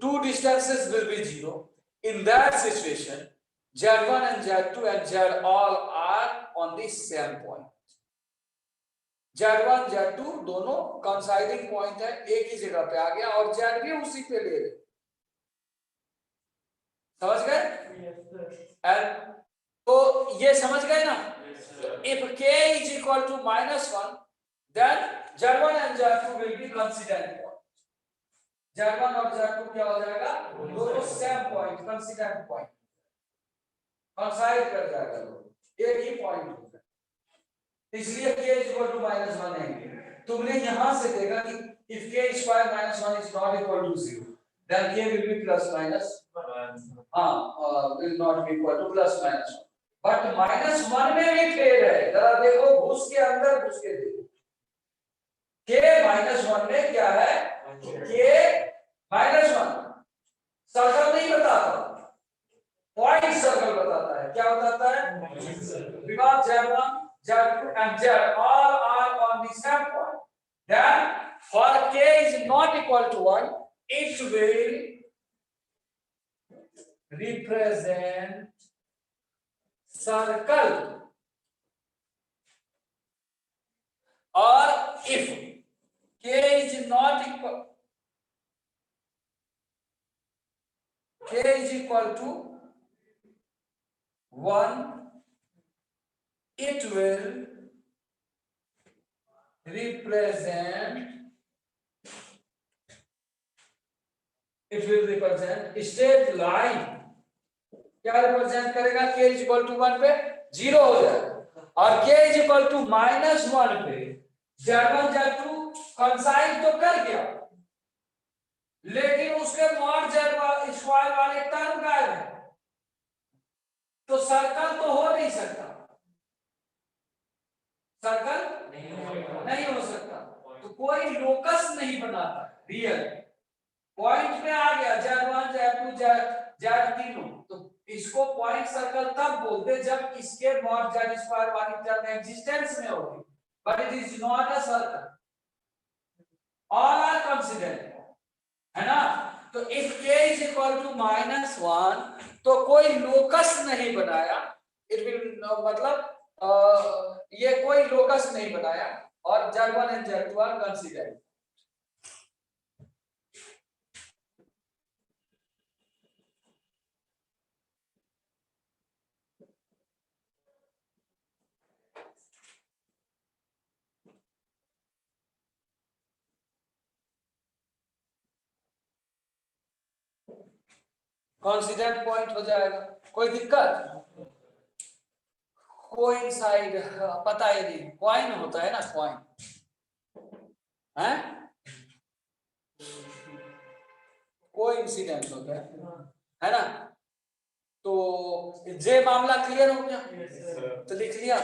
two distances will be 0. In that situation z1 and z2 and z all are on the same point, z1 z2 दोनों कंसाइडिंग point है, एक ही जगह पे आ गया और z भी उसी पे ले रहे, समझ गए। एंड तो ये समझ गए ना, if k is equal to -1 then z1 and z2 will be coincident point, z1 और z2 क्या हो जाएगा, दोनों सेम पॉइंट, कंसिडेंट पॉइंट, कंसाइड कर जाएगा, एक ही पॉइंट होगा, इसलिए k is equal to -1 है। तुमने यहां से देखा कि if k square -1 is not equal to 0 then k will be plus minus will not be equal to plus minus 1, but -1 में भी फेल है, जरा देखो घुस के अंदर घुस के देखो, k -1 में क्या है, k -1 सर्कल नहीं बताता, पॉइंट सर्कल बताता है, क्या बताता है, because z1 z2 and z all are on the same point, then for k is not equal to 1 it will represent circle, or if k is not equal, k is equal to 1 it will represent straight line, क्या represent करेगा, k is equal to 1 पे 0 हो जाएगा, और k is equal to -1 पे z1 z2 कंसाइड तो कर गया, लेकिन उसके मॉड z स्क्वायर वाले टर्म गायब है, तो सर्कल तो हो नहीं सकता, सर्कल नहीं हो सकता, तो कोई लोकस नहीं बनाता रियल, पॉइंट में आ गया z1 z2 z तीनों, तो इसको पॉइंट सर्कल तब बोलते जब इसके मॉड z स्क्वायर वाली टर्म एग्जिस्टेंस में होगी, but it is not a circle, all are coincident, है ना। तो if k is equal to -1 तो कोई लोकस नहीं बनाया, इट विल मतलब ये कोई लोकस नहीं बनाया, और z1 and z2 are coincident. Coincident point हो जाएगा, कोई दिक्कत, कोइंसाइड पता ही नहीं, कॉइन होता है ना, कॉइन है, कोइंसिडेंस होता है ना। तो जे मामला क्लियर हो गया, तो लिख लिया,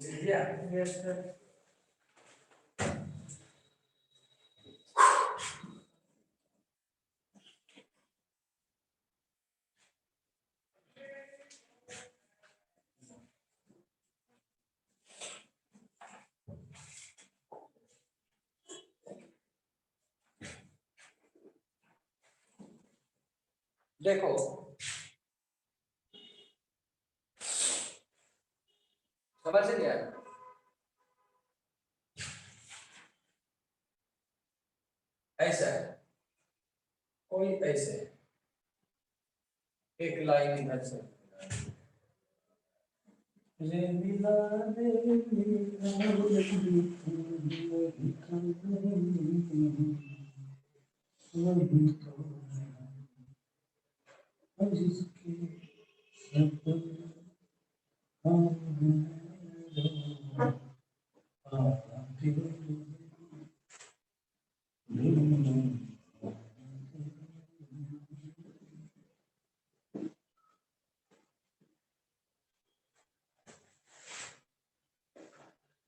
यस सर। देखो समझ गया, ऐसा है, कोई ऐसे एक लाइन इधर से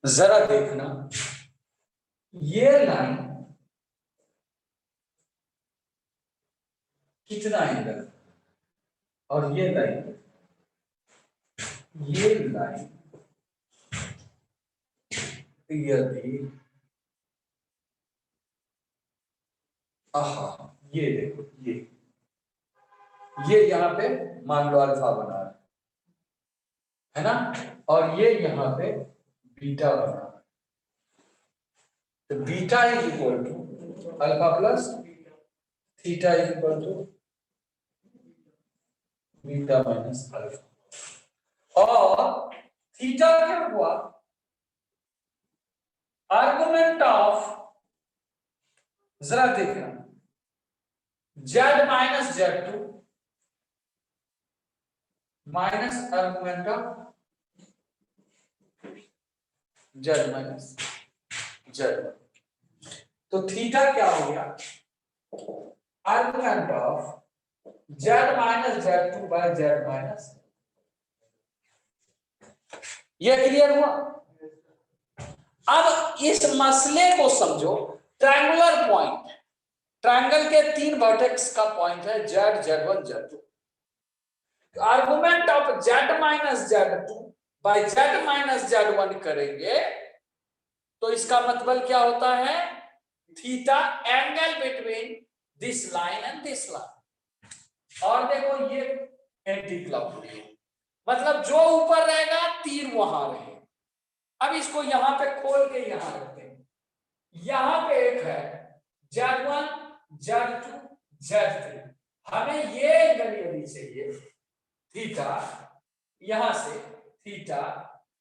जरा देखना, ये लाइन कितना एंगल, और ये लाइन यदि आहा, ये देखो ये यहाँ पे मान लो अल्फा बना है ना, और ये यहाँ पे बीटा बना, तो beta is equal to alpha plus theta is equal to beta minus alpha, और थीटा क्या हुआ, आर्गुमेंट ऑफ, जरा देखना, z minus z two minus argument of Z minus z, तो थीटा क्या हो गया, argument of Z minus z two by Z minus, ये क्लियर हुआ। अब इस मसले को समझो, ट्रायंगुलर पॉइंट, ट्रायंगल के 3 वर्टेक्स का पॉइंट है Z Z one Z two, argument of Z minus Z two by Z minus Z one करेंगे तो इसका मतलब क्या होता है, theta angle between this line and this line, और देखो ये एंटी क्लॉकवाइज, मतलब जो ऊपर रहेगा तीर वहां रहेगा। अब इसको यहां पे खोल के यहां रखते हैं, यहां पे एक है Z1 Z2 Z3, हमें ये एंगल यदि चाहिए थीटा, यहां से थीटा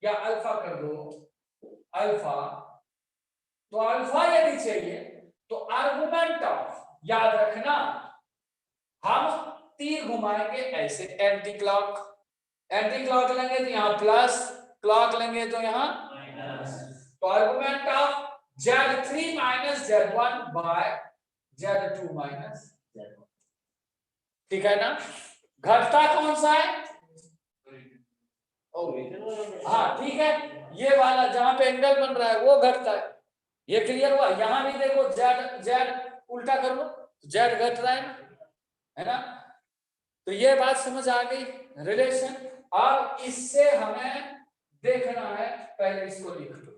या अल्फा कर दो अल्फा, तो अल्फा यदि चाहिए तो आर्गुमेंट ऑफ, याद रखना हम तीर घुमाएंगे ऐसे एंटी क्लॉक लेंगे तो यहाँ प्लस, क्लॉक लेंगे तो यहाँ माइनस, तो argument of Z3 minus Z1 by Z2 minus Z1, ठीक है ना। घटता कौन सा है, हाँ ठीक है, ये वाला जहां पे एंगल बन रहा है वो घटता है, ये क्लियर हुआ। यहां भी देखो जेड उल्टा कर लो, जेड घट रहा है ना, तो ये बात समझ आ गई रिलेशन। अब इससे हमें देखना है, पहले इसको लिख लो,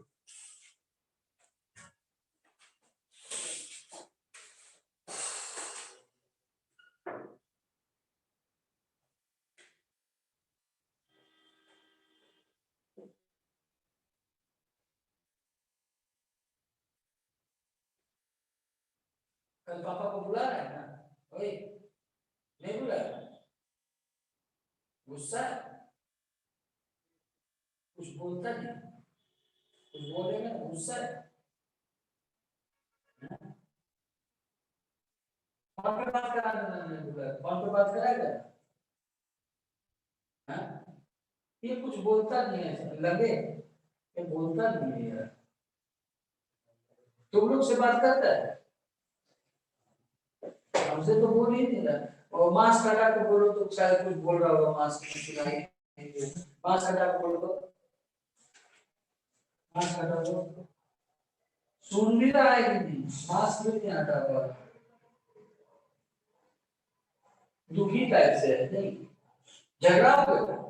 कल पापा को बुला रहा है ना, ओए नहीं बुला रहा, गुस्सा है, कुछ बोलता नहीं, कुछ बोलेगा गुस्सा है, कौन पे बात करा नहीं बुला, कौन पे बात कराएगा, हाँ ये कुछ बोलता नहीं है, लगे ये बोलता नहीं है यार, तुम लोग से बात करता है, हमसे तो बोल ही नहीं रहा, और मास्क हटा के बोलो तो शायद कुछ बोल रहा होगा, मास्क हटा के बोलो तो सुन भी रहा है कि नहीं, सांस भी नहीं आता हुआ, दुखी टाइप से है, नहीं झगड़ा हो गया।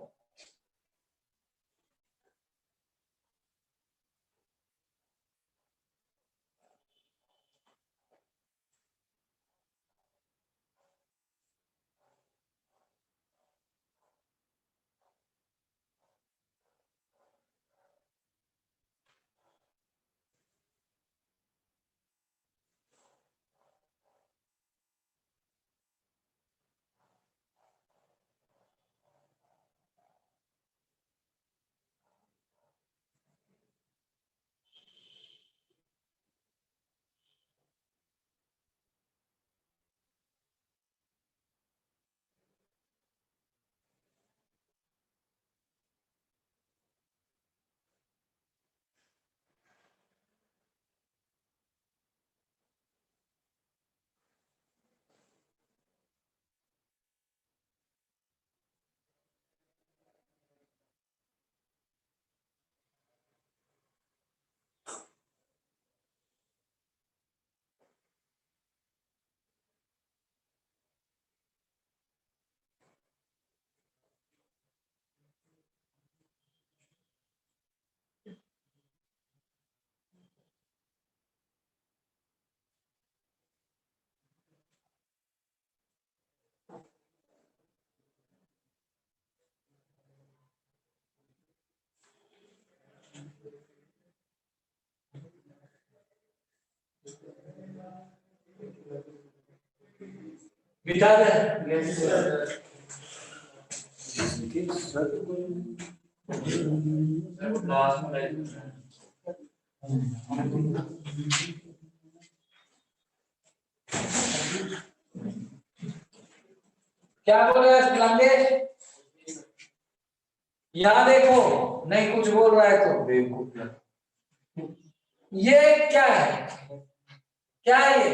बिठा दे लास्ट में क्या बोल रहा है लंबे, यहाँ देखो, नहीं कुछ बोल रहा है तो बेवकूफ। ये क्या है, क्या है ये,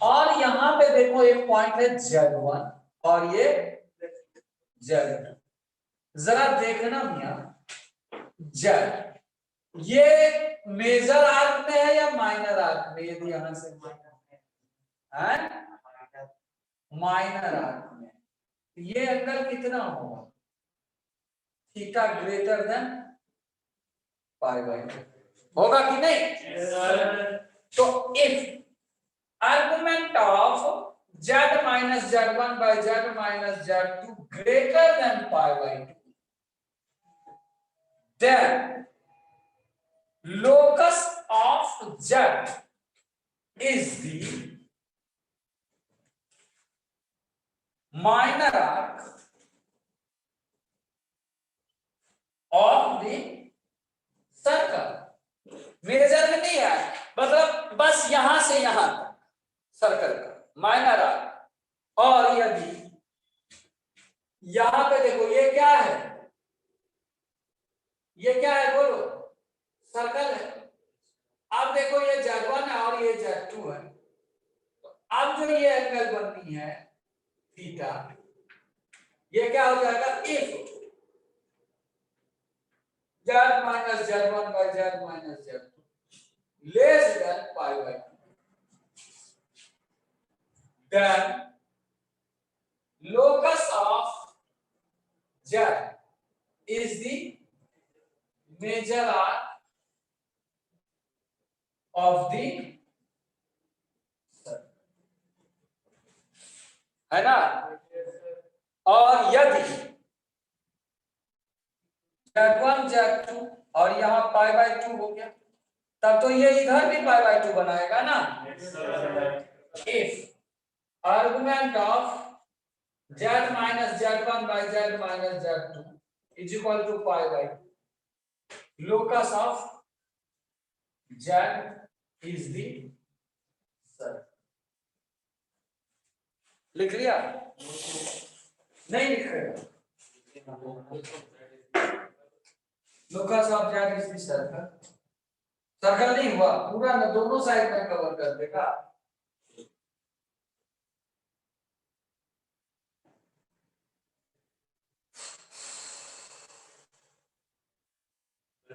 और यहाँ पे देखो एक पॉइंट है Z1 और ये Z2, जरा देखना मिया, Z ये मेजर आर्क में है या माइनर आर्क में, यदि यहां से है माइनर आर्क में, ये एंगल कितना होगा, theta greater than pi by 2 होगा कि नहीं। तो if argument of z minus z1 by z minus z2 greater than pi by 2, then locus of z is the minor arc of the circle. Major में नहीं है, मतलब बस यहां से यहां तक सर्कल का माइनर आर्क। और यदि यहां पे देखो ये क्या है, ये क्या है बोलो, सर्कल है। अब देखो ये Z1 है और ये Z2 है, तो अब जो ये एंगल बननी है थीटा, ये क्या हो जाएगा, if z minus z1 by z minus z2 less than pi by 2, then locus of z is the major arc of the circle, है ना। और यदि z1 z2 और यहाँ पाई बाय 2 हो गया, तब तो ये इधर भी पाई बाय 2 बनाएगा ना। If argument of z minus z1 by z minus z2 is equal to pi by 2, locus of z is the circle। लिख लिया, नहीं लिख रहे, locus of z is the circle। Circle नहीं हुआ पूरा ना, दोनों साइड में कवर कर देगा।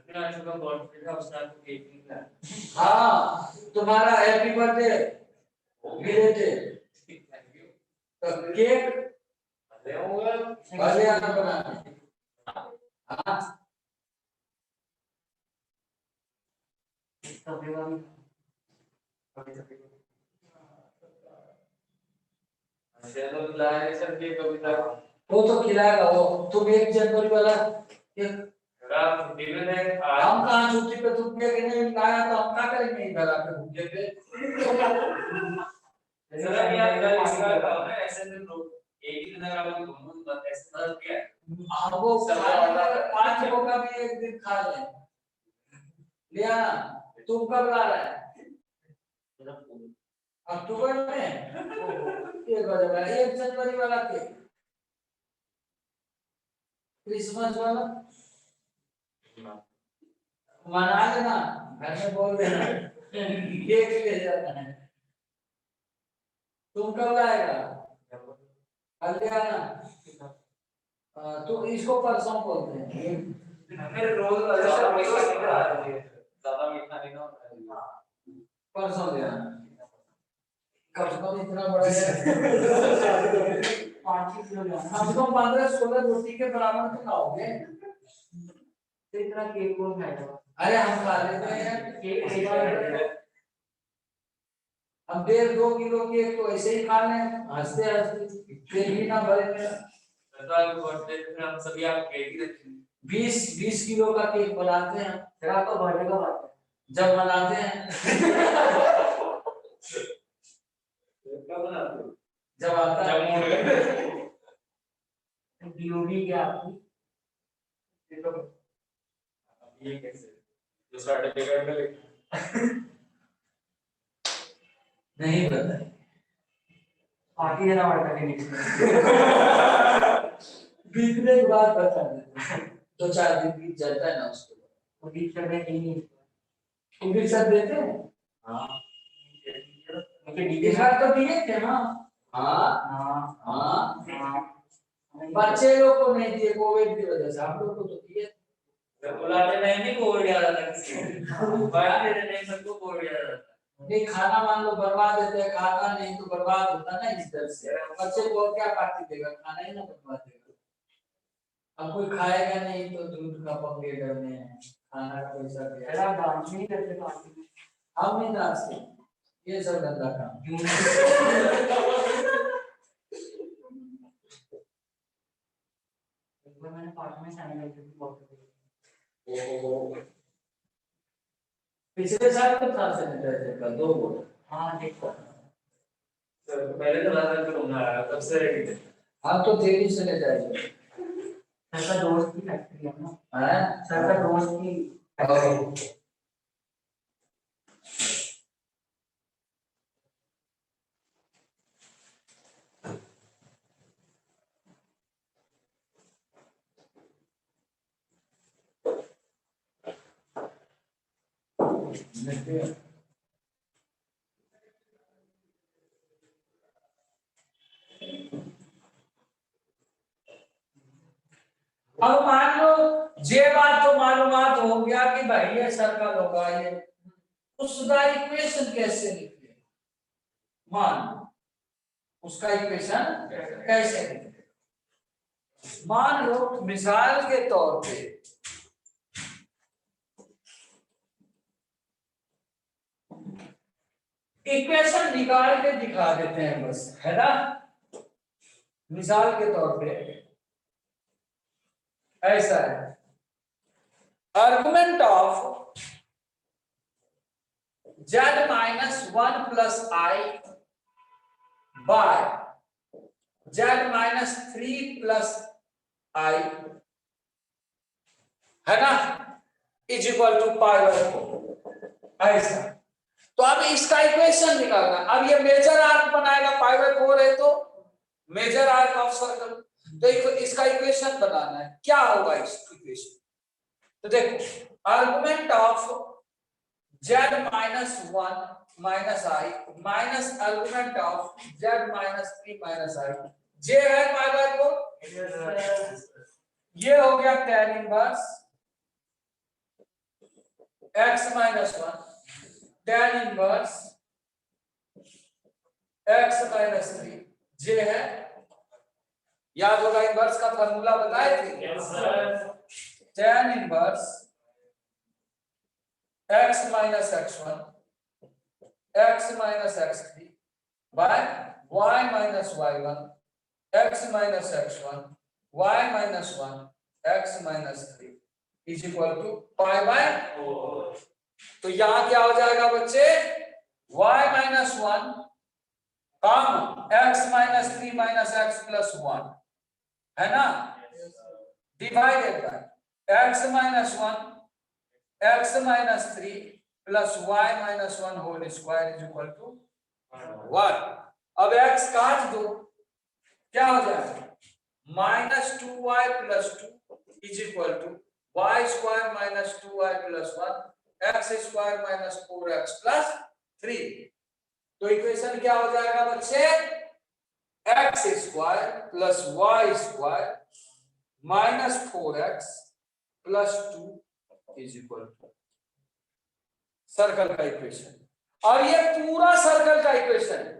अपने आज का बर्थडे था उसने आपको केक नहीं खिलाया। हाँ तुम्हारा हैप्पी बर्थडे मिले थे तो केक अरे होगा भले आना बनाने हाँ चलो लाए सर केक कभी तक वो तो खिलाएगा वो तुम 1 जनवरी वाला एक आप दिन है आज हम कहाँ छुट्टी पे तुम केक नहीं लाया तो हम क्या करेंगे इधर आके भूखे पे जरा भी आप कल इसका खाओ ना ऐसे दिन लोग एक ही दिन अगर आप दोनों ऐसे मदद किया हमको 5 लोगों का भी एक दिन खा ले लिया तुम कब ला रहा है अक्टूबर में 1 जनवरी वाला केक क्रिसमस वाला मना लेना घर में बोल देना केक ले जाता है तुम कब लाएगा कल ले आना तो इसको परसों बोलते हैं मेरे रोज ज्यादा मीठा नहीं ना होता है परसों ले आना कम से कम इतना बड़ा है 5 किलो लाना कम से कम 15-16 रोटी के बराबर तो खाओगे तो इतना केक कौन खाएगा अरे हम खा लेते हैं केक हम 1.5-2 किलो केक तो ऐसे ही खा लें हंसते हंसते पेट भी ना भरे मेरा बर्थडे पे हम सभी आप केक ही रखेंगे 20 किलो का केक बनाते हैं फिर आपका बर्थडे कब आता है जब बनाते हैं कब बनाते हो जब आता है जब मूड करते ड्यूटी क्या आपकी ये कैसे जो सर्टिफिकेट में लिखा नहीं पता पार्टी देना पड़ता है नीचे बीतने के बाद बता देते 2-4 दिन बीत जाता है ना उसके बाद उदित सर ने नहीं उदित सर देते हैं हाँ इस बार तो दिए थे ना हाँ हाँ बच्चे लोग को नहीं दिए कोविड की वजह से हम लोग को तो दिए बुलाते नहीं कोविड याद आता किसी को बयान देते नहीं सबको कोविड याद आता नहीं खाना मान लो बर्बाद देते हैं खाता नहीं तो बर्बाद होता ना इस तरह से बच्चे को और क्या पार्टी देगा खाना ही ना बर्बाद देगा अब कोई खाएगा नहीं तो दूध का पंगे करने हैं खाना का पैसा दिया है आप डांस नहीं करते पार्टी में हम नहीं नाचते ये सब गंदा काम मैंने पार्टी में शामिल किया बहुत पिछले साल तो था सैनिटाइजर का 2 बोतल हाँ ठीक है सर पहले तो लगा था कि आया तब से रेडी थे हम तो तेजी से ले जाएंगे सर का दोस्त की फैक्ट्री है ना हैं सर का दोस्त की फैक्ट्री अब मान लो ये बात तो मालूमात हो गया कि भाई ये सर्कल होगा ये उसका इक्वेशन कैसे लिखे मान उसका इक्वेशन कैसे लिखे मान लो मिसाल के तौर पे इक्वेशन निकाल के दिखा देते हैं बस है ना मिसाल के तौर पे ऐसा है argument of z minus 1 plus I by z minus 3 plus I है ना is equal to pi by 4 ऐसा तो अब इसका इक्वेशन निकालना अब ये मेजर आर्क बनाएगा पाई बाय 4 है तो मेजर आर्क ऑफ सर्कल तो इसका इक्वेशन बनाना है क्या होगा इस इक्वेशन तो देखो argument of z minus 1 minus I minus argument of z minus 3 minus I j है पाई बाय 4 ये हो गया tan inverse x minus one tan inverse x minus three जे है, याद होगा इनवर्स का फॉर्मूला बताए थे, tan inverse x minus x1 x minus x3 by y minus y1 x minus x1 y minus 1 x minus 3 is equal to pi by. तो यहां क्या हो जाएगा बच्चे, y माइनस 1 कम x minus 3 minus x plus 1 है ना, divided by x minus 1 x minus 3 plus y minus 1 whole square is equal to 1। अब x काट दो, क्या हो जाएगा, minus 2y plus 2 is equal to y square minus 2y plus 1 x square minus 4x plus 3। तो equation क्या हो जाएगा बच्चे, x square plus y square minus 4x plus 2 is equal to circle का इक्वेशन। और ये पूरा सर्कल का इक्वेशन है,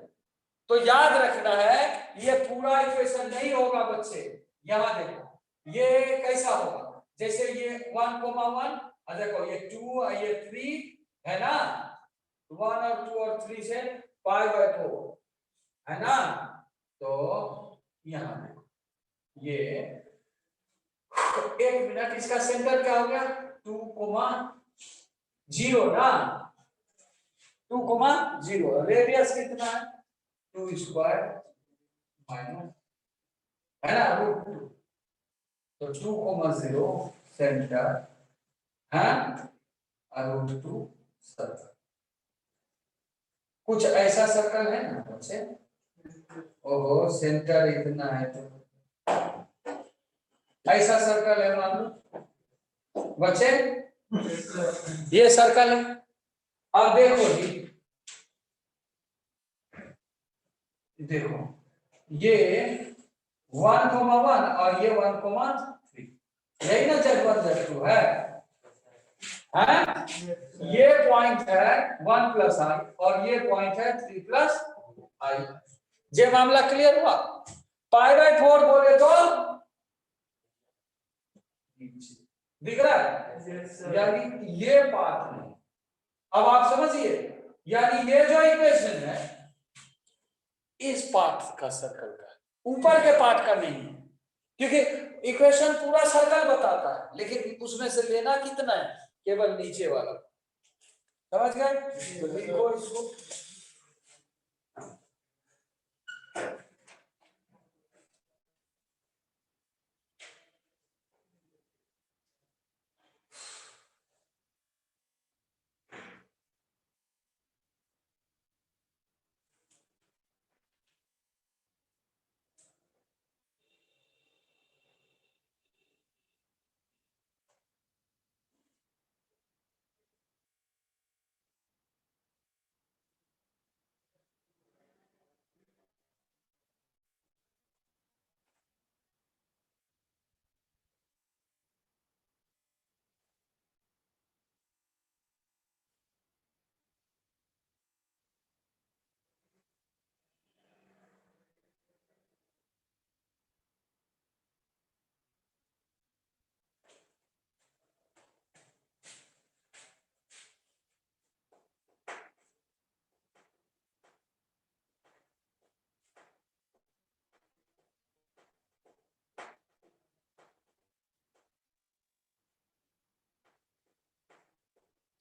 तो याद रखना है ये पूरा इक्वेशन नहीं होगा बच्चे। यहां देखो ये कैसा होगा, जैसे ये 1 कोमा 1, देखो ये 2 ये 3 है ना, 1 और 2 और 3 से पाई बाय 4 है ना। तो यहां देखो ये, एक मिनट, इसका सेंटर क्या हो गया, 2 कोमा 0 ना, 2 कोमा 0, रेडियस कितना है 2 स्क्वायर माइनस है ना रूट 2, तो 2 कोमा 0 सेंटर है रूट 2 सर्कल। कुछ ऐसा सर्कल है ना बच्चे, ओहो सेंटर इतना है तो ऐसा सर्कल है मान लो बच्चे, ये सर्कल है। अब देखो जी, देखो ये 1 कोमा 1 और ये 1 कोमा 3, यही ना Z1 Z2 है, ये पॉइंट है 1 प्लस आई और ये पॉइंट है 3 प्लस आई। ये मामला क्लियर हुआ। पाई बाय 4 बोले तो दिख रहा है, यानी ये पार्ट नहीं। अब आप समझिए, यानी ये जो इक्वेशन है इस पार्ट का सर्कल का, ऊपर के पार्ट का नहीं है, क्योंकि इक्वेशन पूरा सर्कल बताता है लेकिन उसमें से लेना कितना है, केवल नीचे वाला। समझ गए, तो लिखो इसको,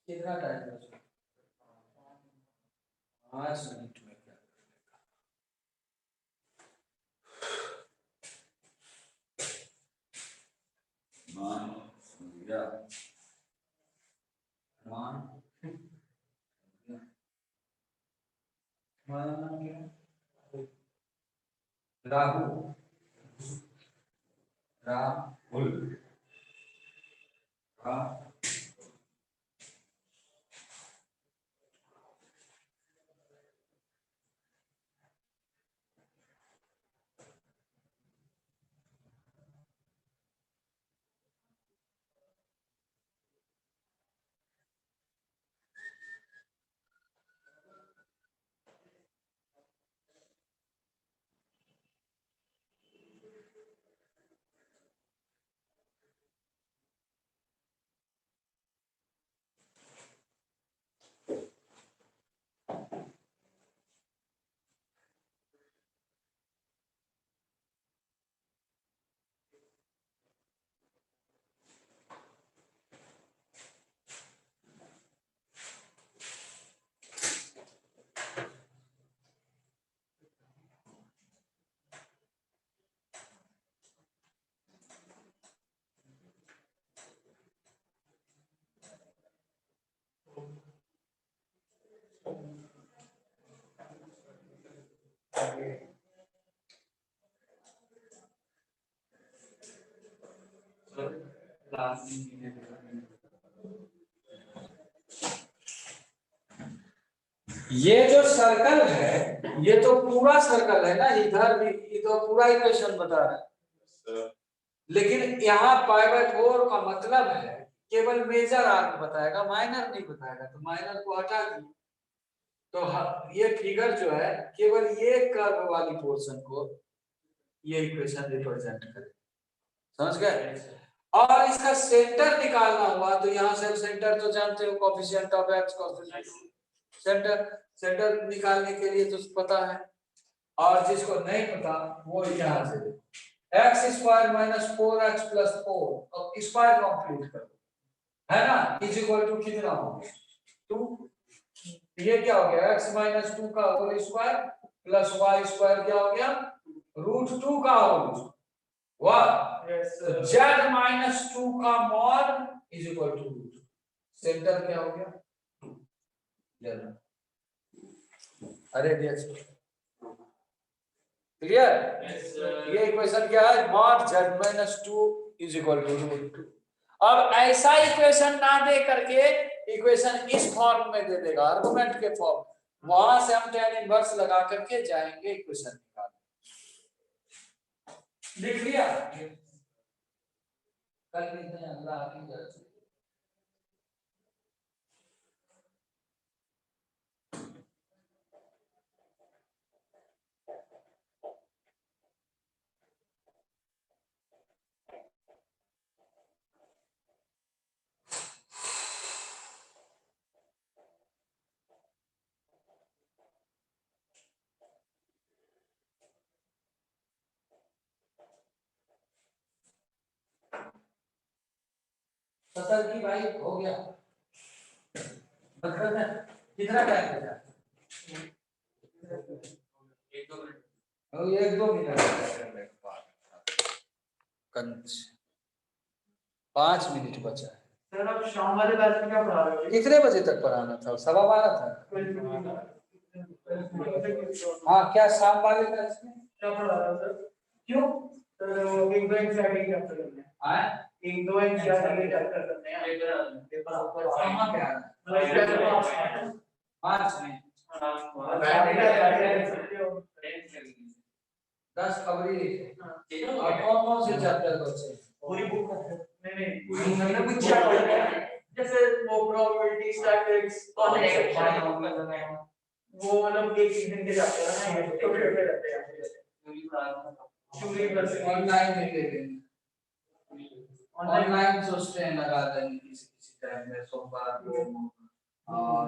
कितना टाइम है, 5 मिनट में क्या मान या मान राहु राहुल क्लास में ये जो सर्कल है ये तो पूरा सर्कल है ना, इधर भी ये तो पूरा इक्वेशन बता रहा है, लेकिन यहाँ π/4 का मतलब है केवल मेजर आर्क बताएगा, माइनर नहीं बताएगा, तो माइनर को हटा दिए। तो ये फिगर जो है केवल ये कर्व वाली पोर्शन को ये इक्वेशन रिप्रेजेंट करे, समझ गए। और इसका सेंटर निकालना हुआ तो यहाँ से सेंटर तो जानते हो, coefficient of x coefficient centre निकालने के लिए तो पता है, और जिसको नहीं पता वो यहाँ से x² - 4x + 4 अब स्क्वायर कंप्लीट करो, है ना, इज इक्वल टू कितना हो गया 2। ये क्या हो गया x - 2 का होल स्क्वायर प्लस y² क्या हो गया √2 का होल वाह। z - 2 का mod is equal to √2, centre क्या हो गया 2। अरे क्लियर, ये इक्वेशन क्या है mod z - 2 is equal to √2। अब ऐसा इक्वेशन ना दे करके इक्वेशन इस फॉर्म में दे देगा, आर्गुमेंट के फॉर्म, वहां से हम tan इनवर्स लगा करके जाएंगे इक्वेशन निकालने। लिख लिया, कल लिखते हैं अल्लाह हाफिज़। सतर की भाई हो गया, मतलब कितना टाइम बचा, 1-2 मिनट कंच 5 मिनट बचा है। सर अब शाम वाले बैच में क्या पढ़ा रहे हो? कितने बजे तक पढ़ाना था, 12:15 था। हाँ क्या शाम वाले बैच में क्या पढ़ा रहे हो सर? क्यों सर वो 1-2 एनसीईआरटी चैप्टर करने हैं। आए 1-2 एनसीईआरटी चैप्टर करने हैं। पेपर आपका कहाँ पे आ रहा है 5 में 10 खबरी लिखे और कौन से चैप्टर बचे पूरी बुक नहीं पूरी कुछ चैप्टर जैसे वो प्रोबेबिलिटी स्टैटिस्टिक्स वो मतलब एक सीजन के चैप्टर है ना, छोटे छोटे रहते हैं। ऑनलाइन में ले लेंगे, ऑनलाइन सोचते हैं लगा देंगे किसी टाइम में, सोमवार को और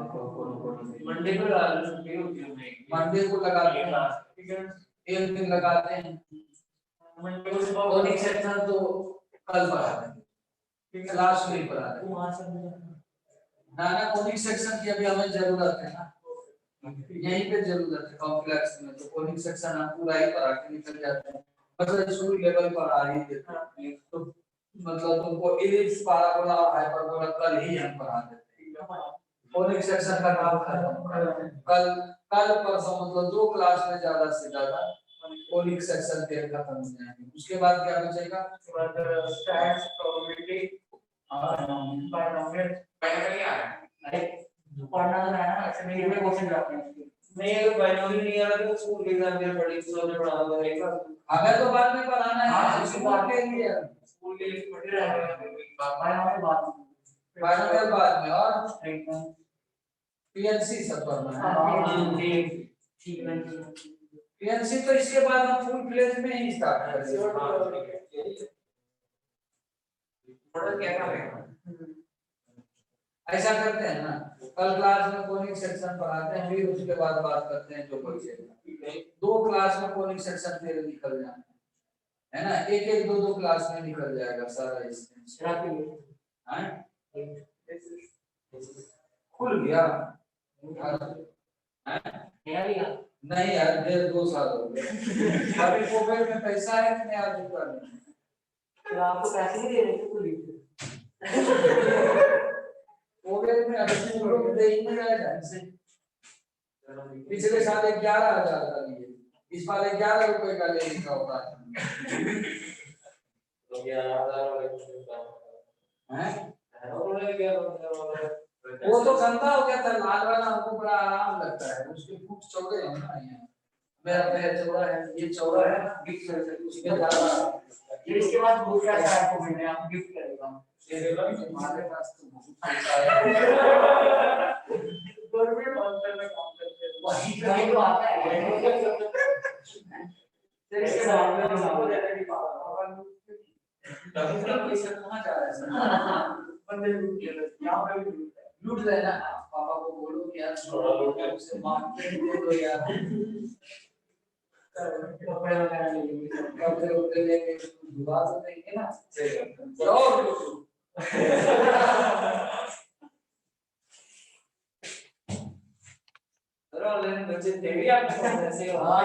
मंडे को लगा लो, छुट्टी होती है मंडे को लगाते हैं, एक दिन लगाते हैं। मंडे को कोडिंग सेक्शन तो कल पढ़ा देंगे, क्लास में पढ़ा देंगे ना कोडिंग सेक्शन की अभी हमें जरूरत है ना, यहीं पे जरूरत है कॉम्प्लेक्स में, तो कोडिंग सेक्शन हम पूरा ही पढ़ा के निकल जाते हैं, मतलब स्कूल लेवल पर आ ही देते हैं, तो मतलब तुमको इलिप्स पाराबोला और हाइपरबोला कल ही हम पढ़ा देते हैं, कोडिंग सेक्शन का नाम खत्म, कल परसों मतलब 2 क्लास में ज्यादा से ज्यादा कोडिंग सेक्शन के खत्म हो जाएंगे। उसके बाद क्या बचेगा, स्टैट्स प्रोबेबिलिटी बायनोमियल बाइनरी आ रहा है, पढ़ना है ना, ऐसे नहीं में क्वेश्चन जाते हैं नहीं, अगर बायनोमियल नहीं आ रहा तो स्कूल के एग्जाम में पढ़ी तो पढ़ा देगा, हमें तो बाद में पढ़ाना है, स्कूल के लिए स्कूल के लिए पढ़ रहे हैं बायनोमियल बाद में और पीएनसी सब पढ़ना है। पीएनसी तो इसके बाद हम फुल फ्लेज में ही स्टार्ट करेंगे, ऐसा करते हैं ना, कल क्लास में कोडिंग सेक्शन पढ़ाते हैं, फिर उसके बाद बात करते हैं जो बचेगा। 2 क्लास में कोडिंग सेक्शन फिर निकल जाना है ना, एक 2 क्लास में निकल जाएगा सारा इसमें, खुल गया नहीं यार, 1.5-2 साल हो गए अभी कोविड में पैसा है कि नहीं आज तो आपको पैसे नहीं दे रहे थे पुलिस कोविड में अभी लोग दे ही नहीं रहे ढंग से, पिछले साल 11,000 का लिए, इस बार 11 रुपए का ले लिखा होगा हैं? उन्होंने क्या बोला वो तो गंदा हो गया था, लाल वाला हमको बड़ा आराम लगता है, उसके फुट चौड़े हैं ना, ये मेरा पैर चौड़ा है, ये चौड़ा है ना, गिफ्ट कर सकते उसमें ज्यादा। ये इसके बाद बहुत क्या है आपको मैंने आप गिफ्ट करेगा ये देखो हमारे पास तो बहुत पैसा है। गवर्नमेंट हॉस्पिटल में काम करते हैं वही वही बात है। फिर इसके बाद में हम सबको देते हैं पापा इतना पैसा कहाँ जा रहा है सर? बंदे लूट के यहाँ पे भी लूट है लूट रहे ना, पापा को बोलो कि यार थोड़ा लूट है, उसे मार्केट दे दो यार, कपड़े वगैरह ले लेंगे कपड़े उपड़े लेके दुआ तो देंगे ना। और लूटो। चलो लेकिन बच्चे थे भी आपके पास ऐसे हाँ